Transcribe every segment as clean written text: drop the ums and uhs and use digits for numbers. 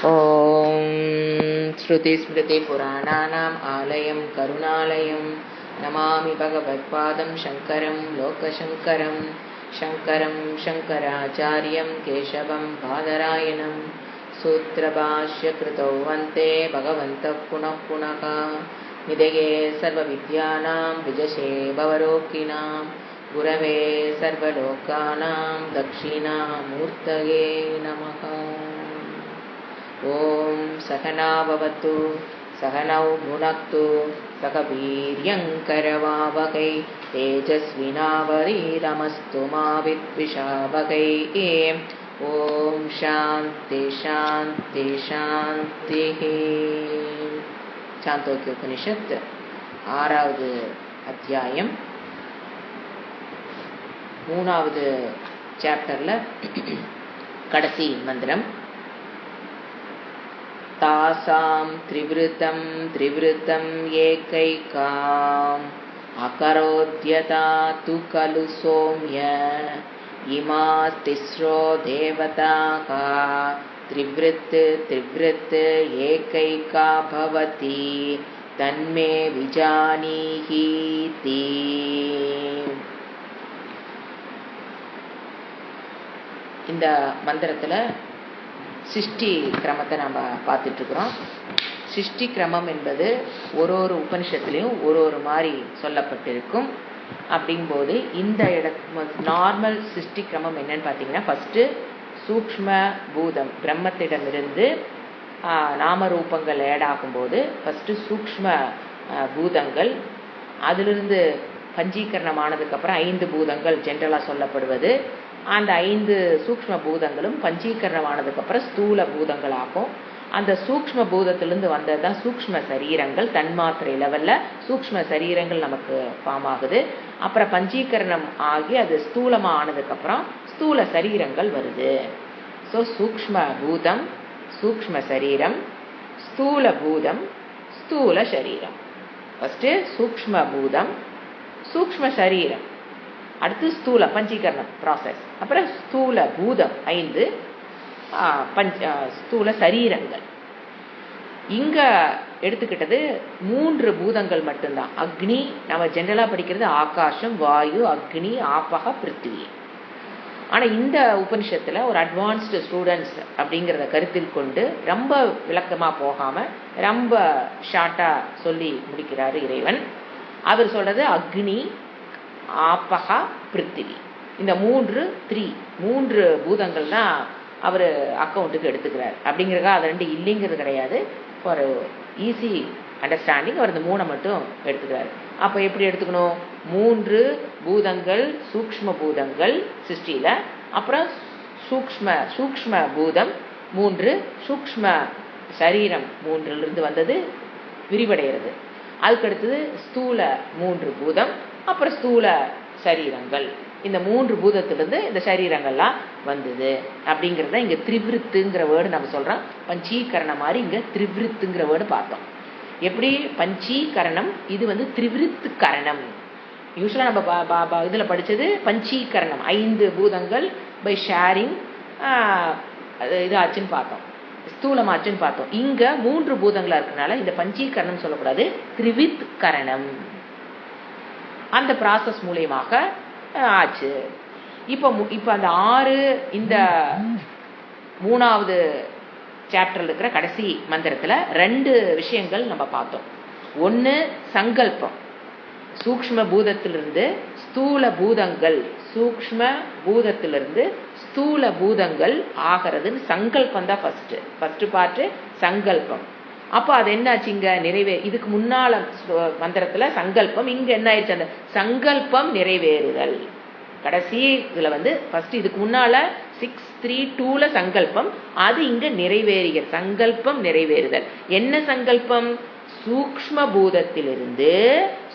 ஓம் ஸ்ருதி ஸ்மிருதி புராணானாம் ஆலயம் கருணாலயம் நமாமி பகவத்பாதம் சங்கரம் லோகசங்கரம் சங்கரம் சங்கராச்சாரியம் கேசவம் பாதராயணம் சூத்ரபாஷ்ய கிருதௌ வந்தே பகவந்தः புனः புனः நிதயே சர்வவித்யானாம் விஜசே பவரோக்கினாம் குரவே சர்வலோகானாம் தக்ஷிணாமூர்த்தயே நமः. ஓம் சகனா பவது சகனௌ புனக்து சக வீர்யங்கரவாவகை தேஜஸ்வினாவதீதமஸ்து மா வித்விஷாவகை. ஓம் சாந்தி சாந்தி சாந்தி. சாந்தோக்கிய உபனிஷத் 6வது அத்தியாயம் 3வது சாப்டர்ல கடைசி மந்திரம். தாசாம் த்ரிவ்ருதம் த்ரிவ்ருதம் ஏகைகாம் அகரோத்யதா து கலு சோம்ய இமாஸ் திஸ்ரோ தேவதாக த்ரிவ்ருத் த்ரிவ்ருத் ஏகைகா பவதி தன்மே விஜானீஹீதி. இந்த மந்திரத்தில் சிருஷ்டி கிரமத்தை நம்ம பார்த்துட்டு இருக்கிறோம். சிருஷ்டி கிரமம் என்பது ஒரு உபனிஷத்துலேயும் ஒரு மாதிரி சொல்லப்பட்டிருக்கும். அப்படிங்கும்போது இந்த நார்மல் சிருஷ்டி கிரமம் என்னன்னு பார்த்தீங்கன்னா, ஃபஸ்ட்டு சூக்ஷ்ம பூதம் பிரம்மத்திடமிருந்து நாமரூபங்கள் ஏடாகும்போது ஃபஸ்ட்டு சூக்ஷ்ம பூதங்கள், அதிலிருந்து பஞ்சீகரணம் ஆனதுக்கப்புறம் 5 பூதங்கள் ஜென்ரலாக சொல்லப்படுவது. அந்த 5 சூக்ஷ்ம பூதங்களும் பஞ்சீகரணம் ஆனதுக்கப்புறம் ஸ்தூல பூதங்கள் ஆகும். அந்த சூக்ஷ்ம பூதத்திலிருந்து வந்தது தான் சூக்ஷ்ம சரீரங்கள். தன்மாத்திரை லெவலில் சூக்ஷ்ம சரீரங்கள் நமக்கு ஃபார்ம் ஆகுது. அப்புறம் பஞ்சீகரணம் ஆகி அது ஸ்தூலமாக ஆனதுக்கப்புறம் ஸ்தூல சரீரங்கள் வருது. ஸோ சூக்ஷ்ம பூதம், சூக்ஷ்ம சரீரம், ஸ்தூல பூதம், ஸ்தூல சரீரம். ஃபஸ்ட்டு சூக்ஷ்ம பூதம், சூக்ஷ்ம சரீரம், அடுத்து ஸ்தூல பஞ்சீகரணம் ப்ராசஸ், அப்புறம் ஸ்தூல பூதம் 5, ஸ்தூல சரீரங்கள். இங்க எடுத்துக்கிட்டது 3 பூதங்கள் மட்டும்தான். அக்னி, நம்ம ஜென்ரலா படிக்கிறது ஆகாசம், வாயு, அக்னி, ஆபக, பிருத்திவி. ஆனா இந்த உபனிஷத்துல ஒரு அட்வான்ஸ்டு ஸ்டூடெண்ட்ஸ் அப்படிங்கிறத கருத்தில் கொண்டு ரொம்ப விளக்கமா போகாம ரொம்ப ஷார்ட்டா சொல்லி முடிக்கிறாரு இறைவன். அவர் சொல்றது அக்னி, ஆபகா, பிருத்திவி, இந்த 3 பூதங்கள் தான் அவர் அக்கௌண்ட்டுக்கு எடுத்துக்கிறார். அப்படிங்கிறதுக்காக அது 2 இல்லைங்கிறது கிடையாது. ஃபார் ஈஸி அண்டர்ஸ்டாண்டிங் அவர் இந்த 3 மட்டும் எடுத்துக்கிறாரு. அப்போ எப்படி எடுத்துக்கணும்? 3 பூதங்கள் சூக்ஷ்ம பூதங்கள் சிருஷ்டியில், அப்புறம் சூக்ஷ்ம பூதம் 3, சூக்ஷ்ம சரீரம் 3லிருந்து வந்தது விரிவடைகிறது. அதுக்கடுத்தது ஸ்தூல 3 பூதம், அப்புறம் ஸ்தூல சரீரங்கள். இந்த 3 பூதத்திலிருந்து இந்த சரீரங்கள்லாம் வந்தது. அப்படிங்கிறத இங்கே திரிவிருத்துங்கிற வேர்டு நம்ம சொல்கிறோம். பஞ்சீகரணம் மாதிரி இங்கே திரிவிருத்துங்கிற வேர்டு பார்த்தோம். எப்படி பஞ்சீகரணம், இது திரிவிருத்து கரணம். யூஸ்வலாக நம்ம இதில் படித்தது பஞ்சீகரணம், 5 பூதங்கள் பை ஷேரிங் இது ஆச்சுன்னு பார்த்தோம், ஸ்தூலமாச்சுன்னு பார்த்தோம். இங்கே 3 பூதங்களாக இருக்கனால இந்த பஞ்சீகரணம் சொல்லக்கூடாது, திரிவித் கரணம். அந்த ப்ராசஸ் மூலியமாக ஆச்சு. இப்போ அந்த 6 இந்த 3வது சாப்டர்ல இருக்கிற கடைசி மந்திரத்தில் 2 விஷயங்கள் நம்ம பார்த்தோம். ஒன்று சங்கல்பம், சூக்ஷ்ம பூதத்திலிருந்து ஸ்தூல பூதங்கள், சூக்ஷ்ம பூதத்திலிருந்து ஸ்தூல பூதங்கள் ஆகிறதுன்னு சங்கல்பம் தான் ஃபர்ஸ்ட் பார்ட்டு சங்கல்பம். அப்போ அது என்னாச்சு இங்க இதுக்கு முன்னால மந்திரத்துல சங்கல்பம், இங்க என்ன ஆயிடுச்சு? அந்த சங்கல்பம் நிறைவேறுதல். கடைசி இதுல ஃபர்ஸ்ட் இதுக்கு முன்னால 632ல சங்கல்பம், அது இங்க நிறைவேறுகிறது. சங்கல்பம் நிறைவேறுதல். என்ன சங்கல்பம்? சூக்ஷ்ம பூதத்திலிருந்து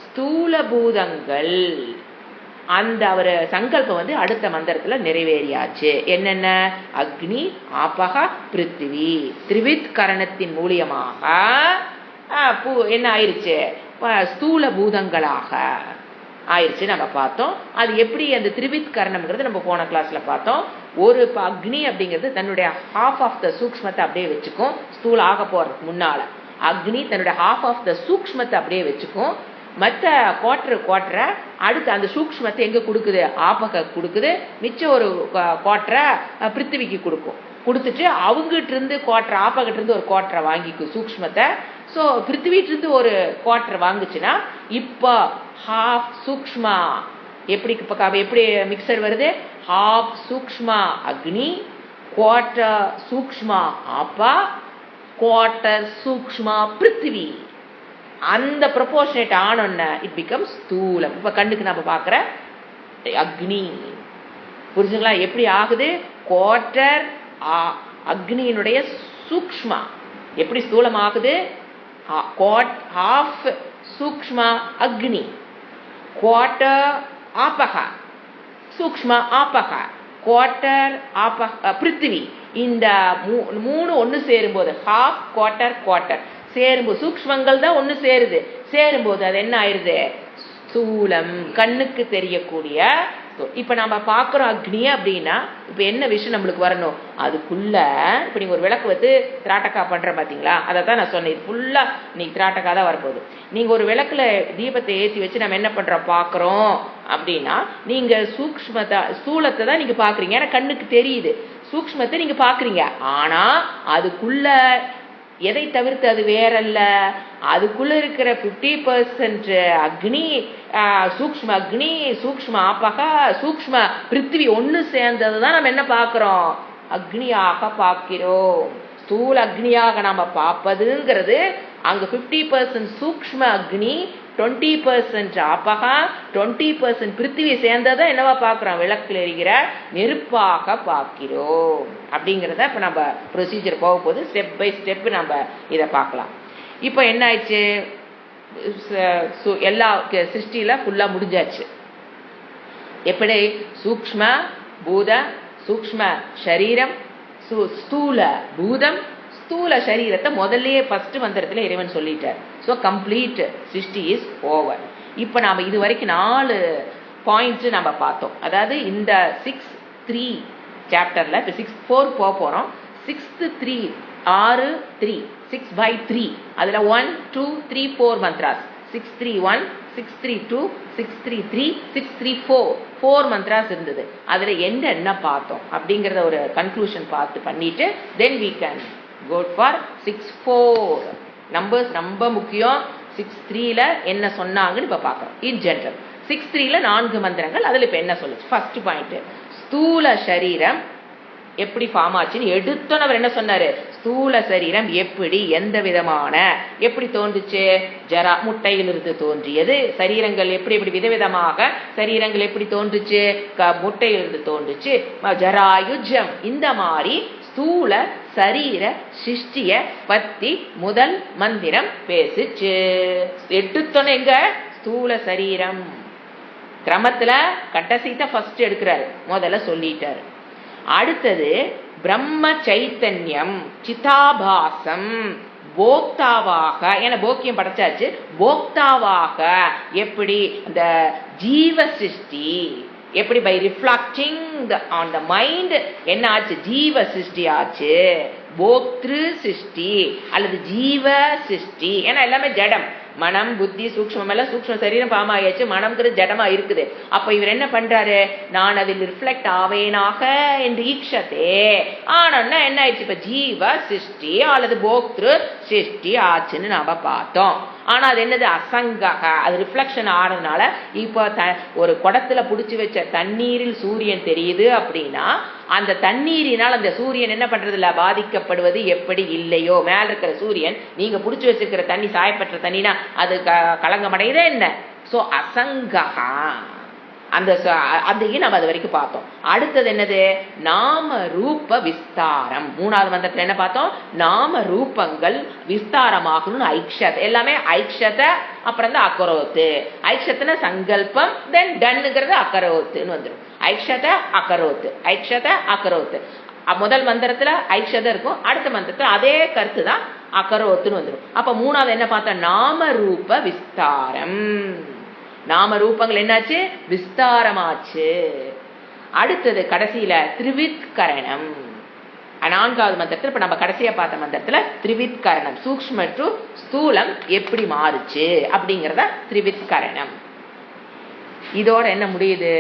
ஸ்தூல பூதங்கள், அந்த அவர் சங்கல்பம் அடுத்த மந்திரத்துல நிறைவேறியாச்சு. என்னென்ன? அக்னி, ஆபகா, பிருத்திவி, திரிவித் கரணத்தின் மூலியமாக என்ன ஆயிருச்சு? ஸ்தூல பூதங்களாக ஆயிடுச்சு நம்ம பார்த்தோம். அது எப்படி அந்த திரிவித் கரணம்ங்கிறது நம்ம போன கிளாஸ்ல பார்த்தோம். ஒரு அக்னி அப்படிங்கிறது தன்னுடைய ஹாஃப் ஆஃப் த சூக்ஷ்மத்தை அப்படியே வச்சுக்கும். ஸ்தூல ஆக போறதுக்கு முன்னால அக்னி தன்னுடைய ஹாஃப் ஆஃப் த சூக்ஷ்மத்தை அப்படியே வச்சுக்கும். மற்ற குவார்டரை அடுத்து அந்த சூக்ஷ்மத்தை எங்க கொடுக்குது? ஆபக கொடுக்குது. மிச்சம் ஒரு குவார்டரை பிருத்திவிக்கு கொடுத்துட்டு அவங்ககிட்ட இருந்து குவார்டர் ஆப்பகிட்ட இருந்து ஒரு குவார்டரை வாங்கிக்கும் சூக்ஷ்மத்தை. ஸோ பிருத்திவிட்டு இருந்து ஒரு குவார்டர் வாங்குச்சுன்னா இப்போ ஹாஃப் சூக்ஷ்மா எப்படி எப்படி மிக்சர் வருது? ஹாஃப் சூக்ஷ்மா அக்னி, குவார்டர் சூக்ஷ்மா ஆப்பா, குவார்டர் சூக்ஷ்மா பிருத்திவி. அந்த ப்ரொபோர்ஷனேட் ஆனோன்னா இட் பிகம்ஸ் ஸ்தூலம். இப்போ கண்ணுக்கு நம்ம பார்க்குற அக்னி புரிஞ்சுங்களா? எப்படி ஆகுது? குவார்டர் அக்னியினுடைய சூக்ஷ்மா எப்படி ஸ்தூலம் ஆகுது? ஹாஃப் சூக்ஷ்மா அக்னி, குவார்டர் ஆபக சூக்ஷ்மா ஆபக, குவார்டர் ஆபக பிருத்திவி. இந்த மூணு ஒன்று சேரும்போது ஹாஃப் குவார்டர் சேரும்போது சூக்ஷ்மங்கள் தான் ஒன்று சேரும்போது அது என்ன ஆயிருது? ஸ்தூலம், கண்ணுக்கு தெரியக்கூடிய. இப்ப நம்ம பாக்குறோம் அக்னி அப்படின்னா இப்ப என்ன விஷயம் நம்மளுக்கு வரணும்? அதுக்குள்ள இப்ப நீங்க ஒரு விளக்கு வந்து திராட்டக்கா பண்ற பாத்தீங்களா? அதை தான் நான் சொன்னேன். இது ஃபுல்லா நீங்க திராட்டக்கா தான் வரப்போகுது. நீங்க ஒரு விளக்குல தீபத்தை ஏற்றி வச்சு நம்ம என்ன பண்றோம் பாக்குறோம் அப்படின்னா நீங்க ஸ்தூலத்தை தான் நீங்க பாக்குறீங்க. ஏன்னா கண்ணுக்கு தெரியுது. சூக்ஷ்மத்தை நீங்க பாக்குறீங்க. ஆனா அதுக்குள்ள எதை தவிர்த்து அது வேறல்ல. அதுக்குள்ள இருக்கிற 50% அக்னி, சூக்ஷ்ம அக்னி, சூக்ஷ்ம ஆபக, சூக்ஷ்ம பிருத்திவி ஒன்று சேர்ந்ததுதான் நம்ம என்ன பார்க்கிறோம்? அக்னியாக பார்க்கிறோம். ஸ்தூல அக்னியாக நாம பார்ப்பதுங்கிறது அங்க 50% சூக்ஷ்ம அக்னி, 20% ஆபகா, 20% பிருத்திவி சேர்ந்ததை என்னவா பார்க்கிறோம்? விளக்கில் எரிகிற நெருப்பாக பார்க்கிறோம். அப்படிங்கிறத இப்ப நம்ம ப்ரொசீஜர் போக போது ஸ்டெப் பை ஸ்டெப் நம்ம இதை பார்க்கலாம். இப்போ என்ன ஆயிடுச்சு? எல்லா சிருஷ்டியில ஃபுல்லா முடிஞ்சாச்சு. எப்படி? சூக்ஷ்ம பூத, சூக்ஷ்ம சரீரம், ஸ்தூல பூதம், ஸ்தூல சரீரத்தை முதல்லயே ஃபர்ஸ்ட் மந்திரத்துல இறைவன் சொல்லிட்டார். ஸோ கம்ப்ளீட் சிருஷ்டி இஸ் ஓவர். இப்போ நாம இது வரைக்கும் 4 பாயிண்ட்ஸ் நம்ம பார்த்தோம். அதாவது இந்த 6-3 சாப்டர்ல இப்போ 6-4 போக போறோம். 6th 3 6-3 6/3 அதுல 1 2 3 4 மந்த்ராஸ் 631 632 633 634 மந்த்ராஸ் இருந்தது. அதுல என்ன பார்த்தோம் அப்படிங்கறத ஒரு கன்க்ளூஷன் பார்த்து பண்ணிட்டு தென் we can go for 6-4. Numbers ரொம்ப முக்கியம். 6-3ல என்ன சொன்னாங்கன்னு இப்ப பார்க்கிறோம். இன் ஜெனரல் 6-3ல 4 மந்திரங்கள். அதுல இப்ப என்ன சொல்லுச்சு? ஃபர்ஸ்ட் பாயிண்ட், ஸ்தூல சரீரம் எப்படி ஃபார்ம் ஆச்சுன்னு எடுத்தோன்னு அவர் என்ன சொன்னாரு? ஸ்தூல சரீரம் எப்படி, எந்த விதமான, எப்படி தோன்றுச்சு? ஜரா, முட்டையிலிருந்து தோன்றியது. சரீரங்கள் எப்படி எப்படி விதவிதமாக சரீரங்கள் எப்படி தோன்றுச்சு? முட்டையிலிருந்து தோன்றுச்சு. ஜராயுஜம். இந்த மாதிரி ஸ்தூல சரீர சிருஷ்டிய பத்தி முதல் மந்திரம் பேசுச்சு. எடுத்தோன்னு எங்க? ஸ்தூல சரீரம். கிரமத்துல கட்டசீத்த ஃபர்ஸ்ட் எடுக்கிறாரு, முதல்ல சொல்லிட்டாரு. அடுத்தது பிரம்ம சைத்தன்யம், சிதாபாசம், போக்தாவாக, ஏன்னா போக்கியம் படைச்சாச்சு, போக்தாவாக எப்படி அந்த ஜீவ சிருஷ்டி எப்படி by reflecting on the mind என்ன ஆச்சு? ஜீவ சிருஷ்டி ஆச்சு. போக்திரு சிருஷ்டி அல்லது ஜீவ சிருஷ்டி. ஏன்னா எல்லாமே ஜடம். மனம் புத்தி சூக்ஷ்மம் எல்லாம் சூக்ஷ்ம சரீரம் பாமாயாச்சு. மனம்ங்கிறது ஜடமா இருக்குது. அப்ப இவர் என்ன பண்றாரு? நான் அதில் ரிஃப்ளெக்ட் ஆவேனாக என்று ஈக்ஷதே ஆனா என்ன ஆயிடுச்சு? இப்ப ஜீவ சிருஷ்டி அல்லது போக்திரு சிருஷ்டி ஆச்சுன்னு நாம பார்த்தோம். ஆனா அது என்னது? அசங்கக. அது ரிஃப்ளெக்ஷன் ஆனதுனால இப்போ ஒரு குடத்துல புடிச்சு வச்ச தண்ணீரில் சூரியன் தெரியுது அப்படின்னா அந்த தண்ணீரினால் அந்த சூரியன் என்ன பண்றது இல்ல, பாதிக்கப்படுவது எப்படி இல்லையோ, மேல இருக்கிற சூரியன் நீங்க புடிச்சு வச்சிருக்கிற தண்ணி சாயப்பட்ட தண்ணினா அது கலங்கமடையுதே என்ன? சோ அசங்ககா. அதையும் நம்ம அது வரைக்கும் பார்த்தோம். அடுத்தது என்னது? நாம ரூப விஸ்தாரம். 3வது மந்திரத்துல என்ன பார்த்தோம்? நாம ரூபங்கள் விஸ்தாரமாகணும்னு ஐக்ஷத. எல்லாமே ஐக்ஷத, அப்புறம் தான் அக்கரோத்து. ஐக்ஷத்துனா சங்கல்பம், தென் டன்னுங்கிறது அக்கரோத்துன்னு வந்துடும். ஐக்ஷத அக்கரோத்து, ஐக்ஷத அக்கரோத்து. முதல் மந்திரத்துல ஐக்ஷத இருக்கும், அடுத்த மந்திரத்துல அதே கருத்து தான் அக்கரோத்துன்னு வந்துடும். அப்ப 3வது என்ன பார்த்தோம்? நாம ரூப விஸ்தாரம். நாம ரூபங்கள் என்னாச்சு, விஸ்தாரமாச்சு. அடுத்தது கடைசியில திரிவித் கரணம், 4வது மந்திரத்தில் இப்ப நம்ம கடைசியா பார்த்த மந்திரத்துல திரிவித் கரணம், சூக்ஷ்ம டு ஸ்தூலம் எப்படி மாறுச்சு அப்படிங்கறத திரிவித் கரணம். இதோட என்ன முடியுது,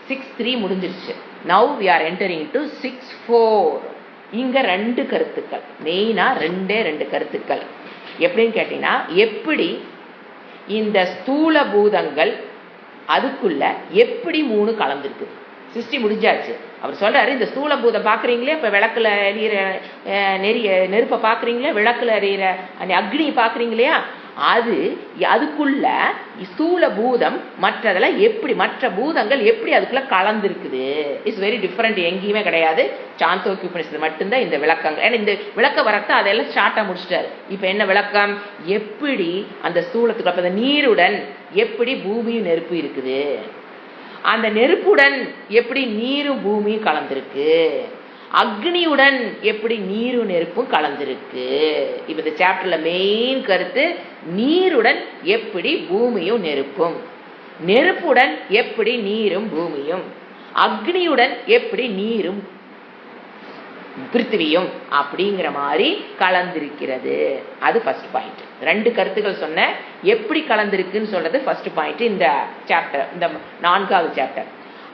6.3 முடிஞ்சிருச்சு. Now we are entering to 6.4. இங்க 2 கருத்துக்கள், மெயினா 2 கருத்துக்கள். எப்படின்னு கேட்டீங்கன்னா, எப்படி இந்த ஸ்தூல பூதங்கள் அதுக்குள்ள எப்படி 3 கலந்துருக்கு. சிருஷ்டி முடிஞ்சாச்சு. அவர் சொல்றாரு, இந்த ஸ்தூல பூதம் பாக்குறீங்களே, இப்ப விளக்குல எரியிற நெருப்பை பாக்குறீங்களே, விளக்குல எரியிற அக்னி பாக்குறீங்களா, அதுக்குள்ள ஸ்தூல பூதம் மற்றதெல்லாம் எப்படி, மற்ற பூதங்கள் எப்படி அதுக்குள்ள கலந்துருக்குது. இட்ஸ் வெரி டிஃபரெண்ட், எங்கேயுமே கிடையாது. சாந்தோக்கிய உபநிஷத்து மட்டும்தான் இந்த விளக்கங்கள். ஏன்னா இந்த விளக்க வரத்த அதெல்லாம் ஷார்ட்டா முடிச்சிட்டாரு. இப்ப என்ன விளக்கம், எப்படி அந்த ஸ்தூலத்துக்கு அப்ப நீருடன் எப்படி பூமியும் நெருப்பு இருக்குது, அந்த நெருப்புடன் எப்படி நீரும் பூமியும் கலந்திருக்கு, அக்னியுடன் எப்படி நீரும் நெருப்பும் கலந்திருக்கு. இப்ப இந்த சாப்டர்ல மெயின் கருத்து, நீருடன் எப்படி பூமியும் நெருப்பும், நெருப்புடன் எப்படி நீரும் பூமியும், அக்னியுடன் எப்படி நீரும் பிருத்திவியும் அப்படிங்கிற மாதிரி கலந்திருக்கிறது. அது ஃபர்ஸ்ட் பாயிண்ட். 2 கருத்துக்கள் சொன்ன, எப்படி கலந்திருக்குன்னு சொல்றது ஃபர்ஸ்ட் பாயிண்ட் இந்த சாப்டர், இந்த 4வது சாப்டர்.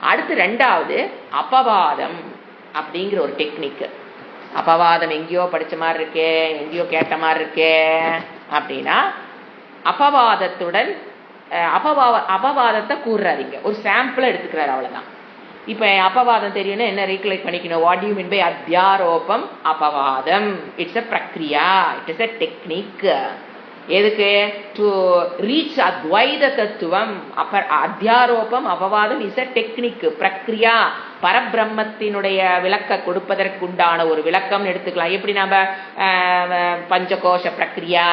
அடுத்து 2வது அபவாதம் அப்படிங்கிற ஒரு டெக்னிக். அபவாதம் எங்கேயோ படிச்ச மாதிரி இருக்கே, எங்கேயோ கேட்ட மாதிரி இருக்கே அப்படின்னா, அபவாதத்துடன் அபவாதத்தை கூறுறாருங்க, ஒரு சாம்பிளை எடுத்துக்கிறாரு, அவ்வளவுதான். இப்ப அபவாதம் தெரியும்னா என்ன ரீகலெக்ட் பண்ணிக்கணும், வாட் யூ மீன் பை அத்தியாரோபம் அபவாதம். இட்ஸ் அ பிரக்ரியா, இட் இஸ் அ டெக்னிக். எதுக்கு, டு ரீச் அத்வைத தத்துவம். அத்தியாரோபம் அபவாதம் இஸ் அ டெக்னிக், பிரக்ரியா. பரபிரம்மத்தினுடைய விளக்க கொடுப்பதற்குண்டான ஒரு விளக்கம் எடுத்துக்கலாம். எப்படி நம்ம பஞ்சகோஷ பிரக்ரியா,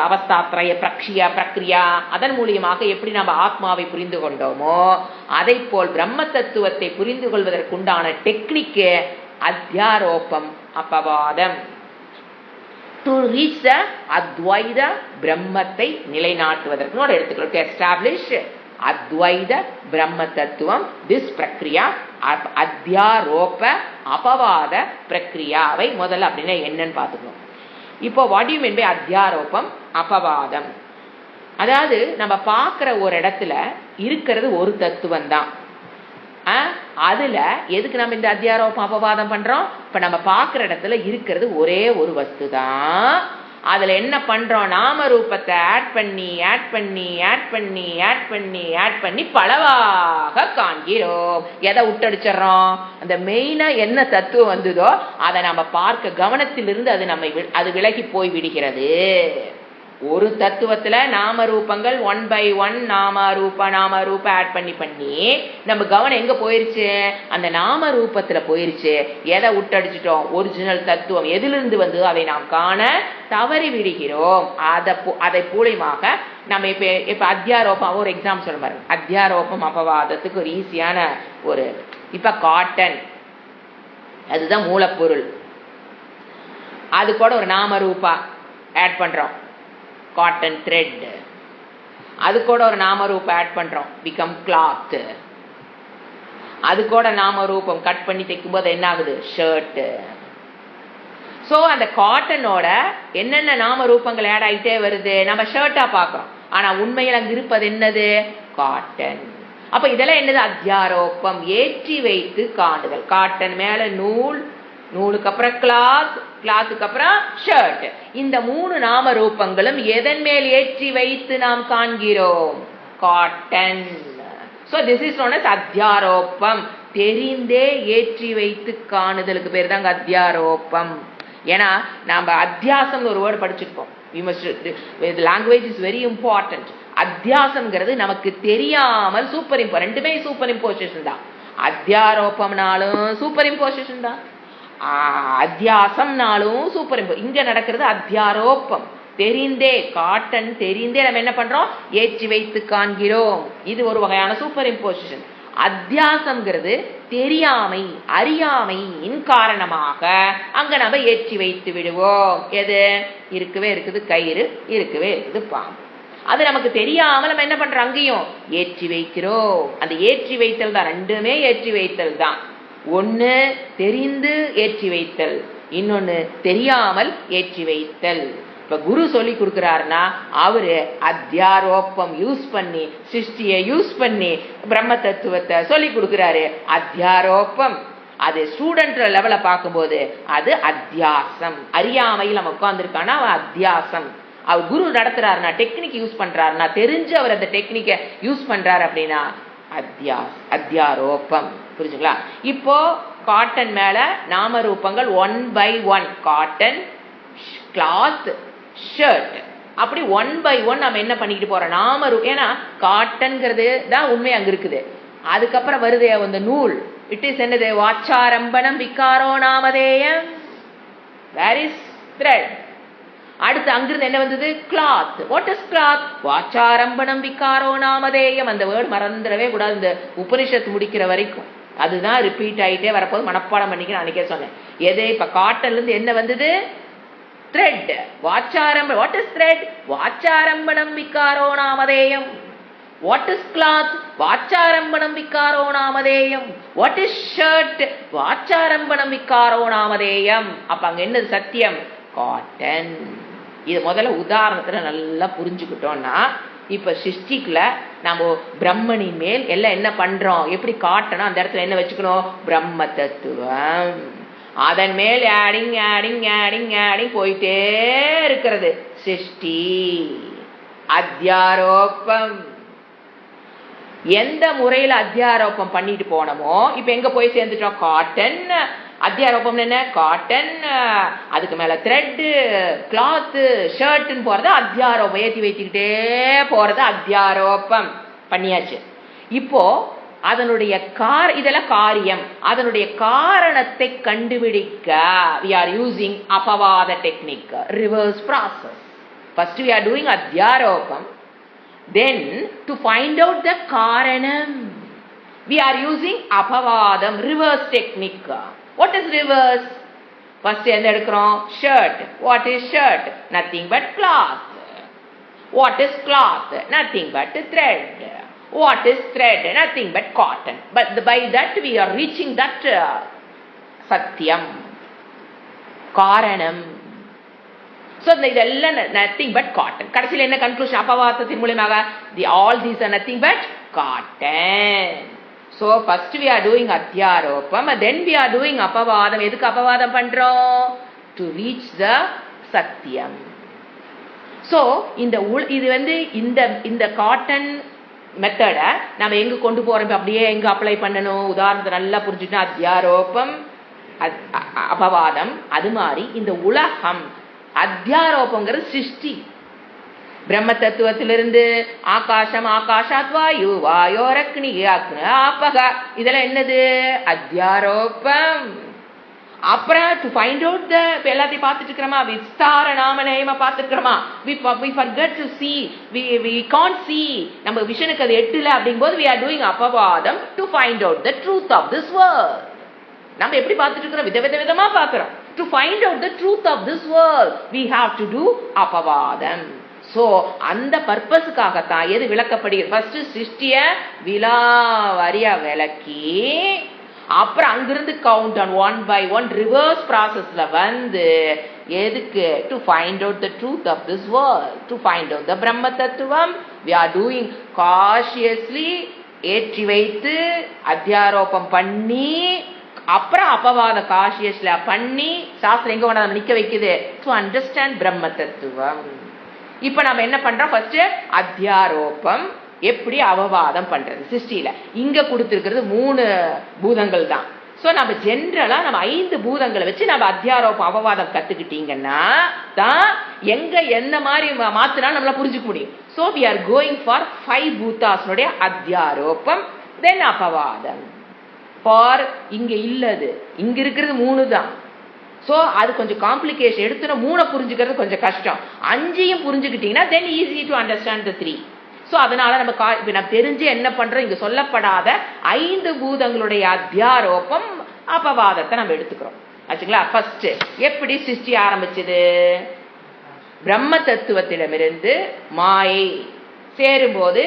அவஸ்தாத்ரய பிரக்ரியா, அதன் மூலியமாக எப்படி நம்ம ஆத்மாவை புரிந்து கொண்டோமோ, அதை போல் பிரம்ம தத்துவத்தை புரிந்து கொள்வதற்குண்டான டெக்னிக் அத்தியாரோபம் அபவாதம். டு ரீச் த அத்வைத பிரம்மத்தை நிலைநாட்டுவதற்கு எடுத்துக்கலாம். டு எஸ்டாப்ளிஷ் அத்வைத பிரம்ம தத்துவம், திஸ் பிரக்ரியா அத்தியாரோப அபவாத பிரக்ரியாவை முதல்ல அப்படின்னா என்னன்னு பார்த்துக்கணும். இப்போ வாட் யூ மீன் பை அத்தியாரோபம் அபவாதம், அதாவது நம்ம பார்க்கிற ஒரு இடத்துல இருக்கிறது ஒரு தத்துவம் தான். அதுல எதுக்கு நம்ம இந்த அத்தியாரோபம் அபவாதம் பண்றோம், இப்ப நம்ம பார்க்கிற இடத்துல இருக்கிறது ஒரே ஒரு வஸ்து தான். அதுல என்ன பண்றோம், நாம ரூபத்தை ஆட் பண்ணி ஆட் பண்ணி ஆட் பண்ணி ஆட் பண்ணி ஆட் பண்ணி பலவாக காண்கிறோம். எதை விட்டடிச்சிடறோம், அந்த மெயினா என்ன தத்துவம் வந்ததோ அதை நம்ம பார்க்க கவனத்திலிருந்து அது விலகி போய் விடுகிறது. ஒரு தத்துவத்துல நாம ரூபங்கள் 1 by 1 நாம ரூப ஆட் பண்ணி பண்ணி நம்ம கவனம் எங்க போயிருச்சு, அந்த நாம ரூபத்துல போயிருச்சு. எதை விட்டடிச்சிட்டோம், ஒரிஜினல் தத்துவம் எதிலிருந்து வந்து அதை நாம் காண தவறி விடுகிறோம். அதை மூலமாக நம்ம இப்ப அத்தியாரோபம் ஒரு எக்ஸாம்பிள் சொல்ல பாருங்க. அத்தியாரோபம் அபவாதத்துக்கு ஒரு ஈஸியான ஒரு, இப்ப காட்டன் அதுதான் மூலப்பொருள், அது கூட ஒரு நாம ரூபா ஆட் பண்றோம், காட்டன் த்ரெட், அது கூட ஒரு நாம ரூபம் ஆட் பண்றோம், பிகம் கிளாத். அது கூட நாம ரூபம் கட் பண்ணி தைக்கும் போது என்ன ஆகுது, ஷர்ட். சோ அந்த காட்டனோட என்னென்ன நாம ரூபங்கள் ஆட் ஆகிட்டே வருது, நம்ம ஷர்ட்டா பாக்குறோம், ஆனா உண்மையில் அங்க இருப்பது என்னது, காட்டன். அப்ப இதெல்லாம் என்னது, அத்தியாரோபம், ஏற்றி வைத்து காணுதல். காட்டன் மேல நூல், நூலுக்கு அப்புறம் கிளாத், கிளாத்துக்கு அப்புறம் ஷர்ட். இந்த 3 நாம ரூபங்களும் எதன் மேல் ஏற்றி வைத்து நாம் காண்கிறோம், cotton. So this is known as அத்தியாரோபம். தெரிந்தே ஏற்றி வைத்து காணுதலுக்கு பேர் தாங்க அத்தியாரோபம். ஏன்னா நாம அத்தியாசம் ஒரு வேர்டு படிச்சிருப்போம். Language is very important. அத்தியாசம்ங்கிறது நமக்கு தெரியாமல் சூப்பர் இம்போ, ரெண்டுமே சூப்பர் இம்போசிஷன் தான். அத்தியாரோபம்னாலும் சூப்பர் இம்போசிஷன் தான், அத்தியாசம்னாலும் சூப்பர் இம்போ. இங்க நடக்கிறது அத்தியாரோபம், தெரிந்தே, காட்டன் தெரிந்தே நம்ம என்ன பண்றோம், ஏற்றி வைத்து காண்கிறோம். இது ஒரு வகையான சூப்பர் இம்போசிஷன். அத்தியாசம்ங்கிறது தெரியாமை, அறியாமையின் காரணமாக அங்க நம்ம ஏற்றி வைத்து விடுவோம். எது, இருக்கவே இருக்குது கயிறு, இருக்கவே இருக்குது பாம்பு. அது நமக்கு தெரியாம நம்ம என்ன பண்றோம், அங்கேயும் ஏற்றி வைக்கிறோம். அந்த ஏற்றி வைத்தல் தான், ரெண்டுமே ஏற்றி வைத்தல் தான். ஒண்ணு தெரிந்து ஏற்றி வைத்தல், இன்னொன்னு தெரியாமல் ஏற்றி வைத்தல். இப்ப குரு சொல்லி கொடுக்கிறாருன்னா அவரு அத்தியாரோப்பம் யூஸ் பண்ணி, சிருஷ்டியை யூஸ் பண்ணி பிரம்ம தத்துவத்தை சொல்லி கொடுக்கிறாரு. அத்தியாரோப்பம் அது ஸ்டூடெண்ட் லெவல பார்க்கும்போது அது அத்தியாசம். அறியாமையில் நம்ம உட்கார்ந்துருக்கானா அவன் அத்தியாசம். அவர் குரு நடத்துறாருன்னா, டெக்னிக் யூஸ் பண்றாருன்னா, தெரிஞ்சு அவர் அந்த டெக்னிக்கை யூஸ் பண்றாரு அப்படின்னா அத்தியாரோப்பம். புரிஞ்சுங்களா? இப்போ காட்டன் மேல நாம ரூபங்கள் 1 by 1, காட்டன், கிளாத், ஷர்ட், அப்படி 1 by 1 நம்ம என்ன பண்ணிக்கிட்டு போறோம், நாம ஏன்னா காட்டன்ங்கிறது தான் உண்மை அங்க இருக்குது. அதுக்கப்புறம் வருது அந்த நூல், இட் இஸ் என்னது, வாச்சாரம்பணம் விகாரோ நாமதேயம், வேர் இஸ் த்ரெட். அடுத்து அங்கிருந்து என்ன வந்தது, கிளாத். வாட் இஸ் கிளாத், வாச்சாரம்பணம் விகாரோ நாமதேயம். அந்த வேர்டு மறந்துடவே கூடாது இந்த உபனிஷத்து முடிக்கிற வரைக்கும். அதுதான் ரிப்பீட் ஆகிட்டே வரப்போது, மனப்பாடம் பண்ணிக்க அன்னைக்கே சொன்னேன். எது இப்ப காட்டன்ல இருந்து என்ன வந்தது, த்ரெட். வாச்சாரம்ப, வாட் இஸ் த்ரெட், வாச்சாரம்பணம் விகாரோ நாமதேயம். வாட் இஸ் கிளாத், வாச்சாரம்பணம் விகாரோ நாமதேயம். வாட் இஸ் ஷர்ட், வாச்சாரம்பணம் விகாரோ நாமதேயம். அப்ப அங்க என்னது சத்தியம், காட்டன். இது முதல்ல உதாரணத்துல நல்லா புரிஞ்சுக்கிட்டோம்னா, இப்ப சிருஷ்டிக்குல நம்ம பிரம்மனின் மேல் எல்லாம் என்ன பண்றோம், எப்படி காட்டணும், அந்த இடத்துல என்ன வச்சுக்கணும், பிரம்ம தத்துவம். அதன் மேல் ஆடிங் ஆடிங் ஆடிங் ஆடிங் போயிட்டே இருக்கிறது சிருஷ்டி. அத்தியாரோப்பம். எந்த முறையில அத்தியாரோப்பம் பண்ணிட்டு போனோமோ இப்ப எங்க போய் சேர்ந்துட்டோம், காட்டன். அத்தியாரோப்பம் என்ன, காட்டன், அதுக்கு மேல த்ரெட், கிளாத், ஷர்ட்னு போறது அத்தியாரோப்பம். ஏற்றி வைத்துக்கிட்டே போறது அத்தியாரோப்பம் பண்ணியாச்சு. இப்போ அதனுடைய இதெல்லாம் காரியம். அதனுடைய காரணத்தை கண்டுபிடிக்க we are using அபவாத technique, reverse process. First we are doing அத்தியாரோப்பம், then to find out the காரணம் we are using அபவாதம், reverse technique. What is reverse? First என்ன எடுக்கிறோம், shirt. What is shirt? Nothing but cloth. What is cloth? Nothing but thread. What is thread? Nothing but cotton. But by that we are reaching that satyam, காரணம். So இதெல்லாம் nothing but cotton. கடைசியில் என்ன conclusion, அபவாதத்தின் மூலமாக all these are nothing but cotton. So first we are doing அத்தியாரோப்பம், then we are doing அபவாதம். எதுக்கு அபவாதம் பண்றோம், to reach the சத்தியம். So இது இந்த காட்டன் மெத்தட நம்ம எங்க கொண்டு போறோம், அப்படியே எங்க அப்ளை பண்ணணும், உதாரணத்தை நல்லா புரிஞ்சுட்டா அத்தியாரோப்பம் அபவாதம். அது மாதிரி இந்த உலகம் அத்தியாரோப்பங்கிறது சிருஷ்டி. பிரம்ம தத்துவத்திலிருந்து ஆகாசம், ஆகாஷாத் வாயு, வாயோரக்னி, அக்னி ஆபக, இதெல்லாம் என்னது அத்தியாரோப்பம். அப்புறம் டு ஃபைண்ட் அவுட் த, எல்லாத்தையும் பார்த்துட்டு இருக்கிறோமா, விஸ்தார நாம நேயமா பார்த்துருக்கிறோமா, we forget to see, we can't see, நம்ம விஷனுக்கு அது எட்டுல அப்படிங்கும்போது we are doing அபவாதம் to find out the truth of this world. நம்ம எப்படி பார்த்துட்டு இருக்கிறோம், விதமா பார்க்கிறோம். to find out the truth of this world we have to do அபவாதம். சோ அந்த பர்பஸுக்காகத்தான் எது விளக்கப்படுகிறது, ஃபர்ஸ்ட் சிருஷ்டிய விலாவாரியா விளக்கி, அப்புறம் அங்கிருந்து கவுண்ட் ஆன் 1 by 1 ரிவர்ஸ் ப்ராசஸ்ல வந்து எதுக்கு, to find out the truth of this world, to find out the பிரம்ம தத்துவம். we are doing cautiously, ஏற்றி வைத்து அத்தியாரோப்பம் பண்ணி, அப்புறம் அபவாத காஷியஸ்ல பண்ணி, சாஸ்திரம் எங்க வேணா நிக்க வைக்குது, டு அண்டர்ஸ்டாண்ட் பிரம்ம தத்துவம். இப்ப நம்ம என்ன பண்றோம், ஃபர்ஸ்ட் அத்தியாரோப்பம், எப்படி அபவாதம் பண்றது சிருஷ்டியில. இங்க கொடுத்திருக்கிறது 3 பூதங்கள் தான். சோ நம்ம ஜென்ரலா நம்ம 5 பூதங்களை வச்சு நம்ம அத்தியாரோப்பம் அபவாதம் கத்துக்கிட்டீங்கன்னா தான் எங்க என்ன மாதிரி மாத்தினா நம்மள புரிஞ்சுக்க முடியும். So we are going for 5 பூதாஸ்னுடைய அத்தியாரோப்பம், then அபவாதம். ஃபார் இங்க இல்லது, இங்க இருக்கிறது 3 தான். சோ அது கொஞ்சம் காம்ப்ளிகேஷன், எடுத்துன 3 புரிஞ்சுக்கிறது கொஞ்சம் கஷ்டம். 5ஐயும் புரிஞ்சுக்கிட்டீங்கன்னா then easy to understand the 3. So அதனால நம்ம தெரிஞ்சு என்ன பண்றோம், இங்க சொல்லப்படாத 5 பூதங்களுடைய அத்தியாரோப்பம் அபவாதத்தை நம்ம எடுத்துக்கிறோம். ஆச்சுங்களா? ஃபர்ஸ்ட் எப்படி சிருஷ்டி ஆரம்பிச்சது, பிரம்ம தத்துவத்திடமிருந்து மாயை சேரும்போது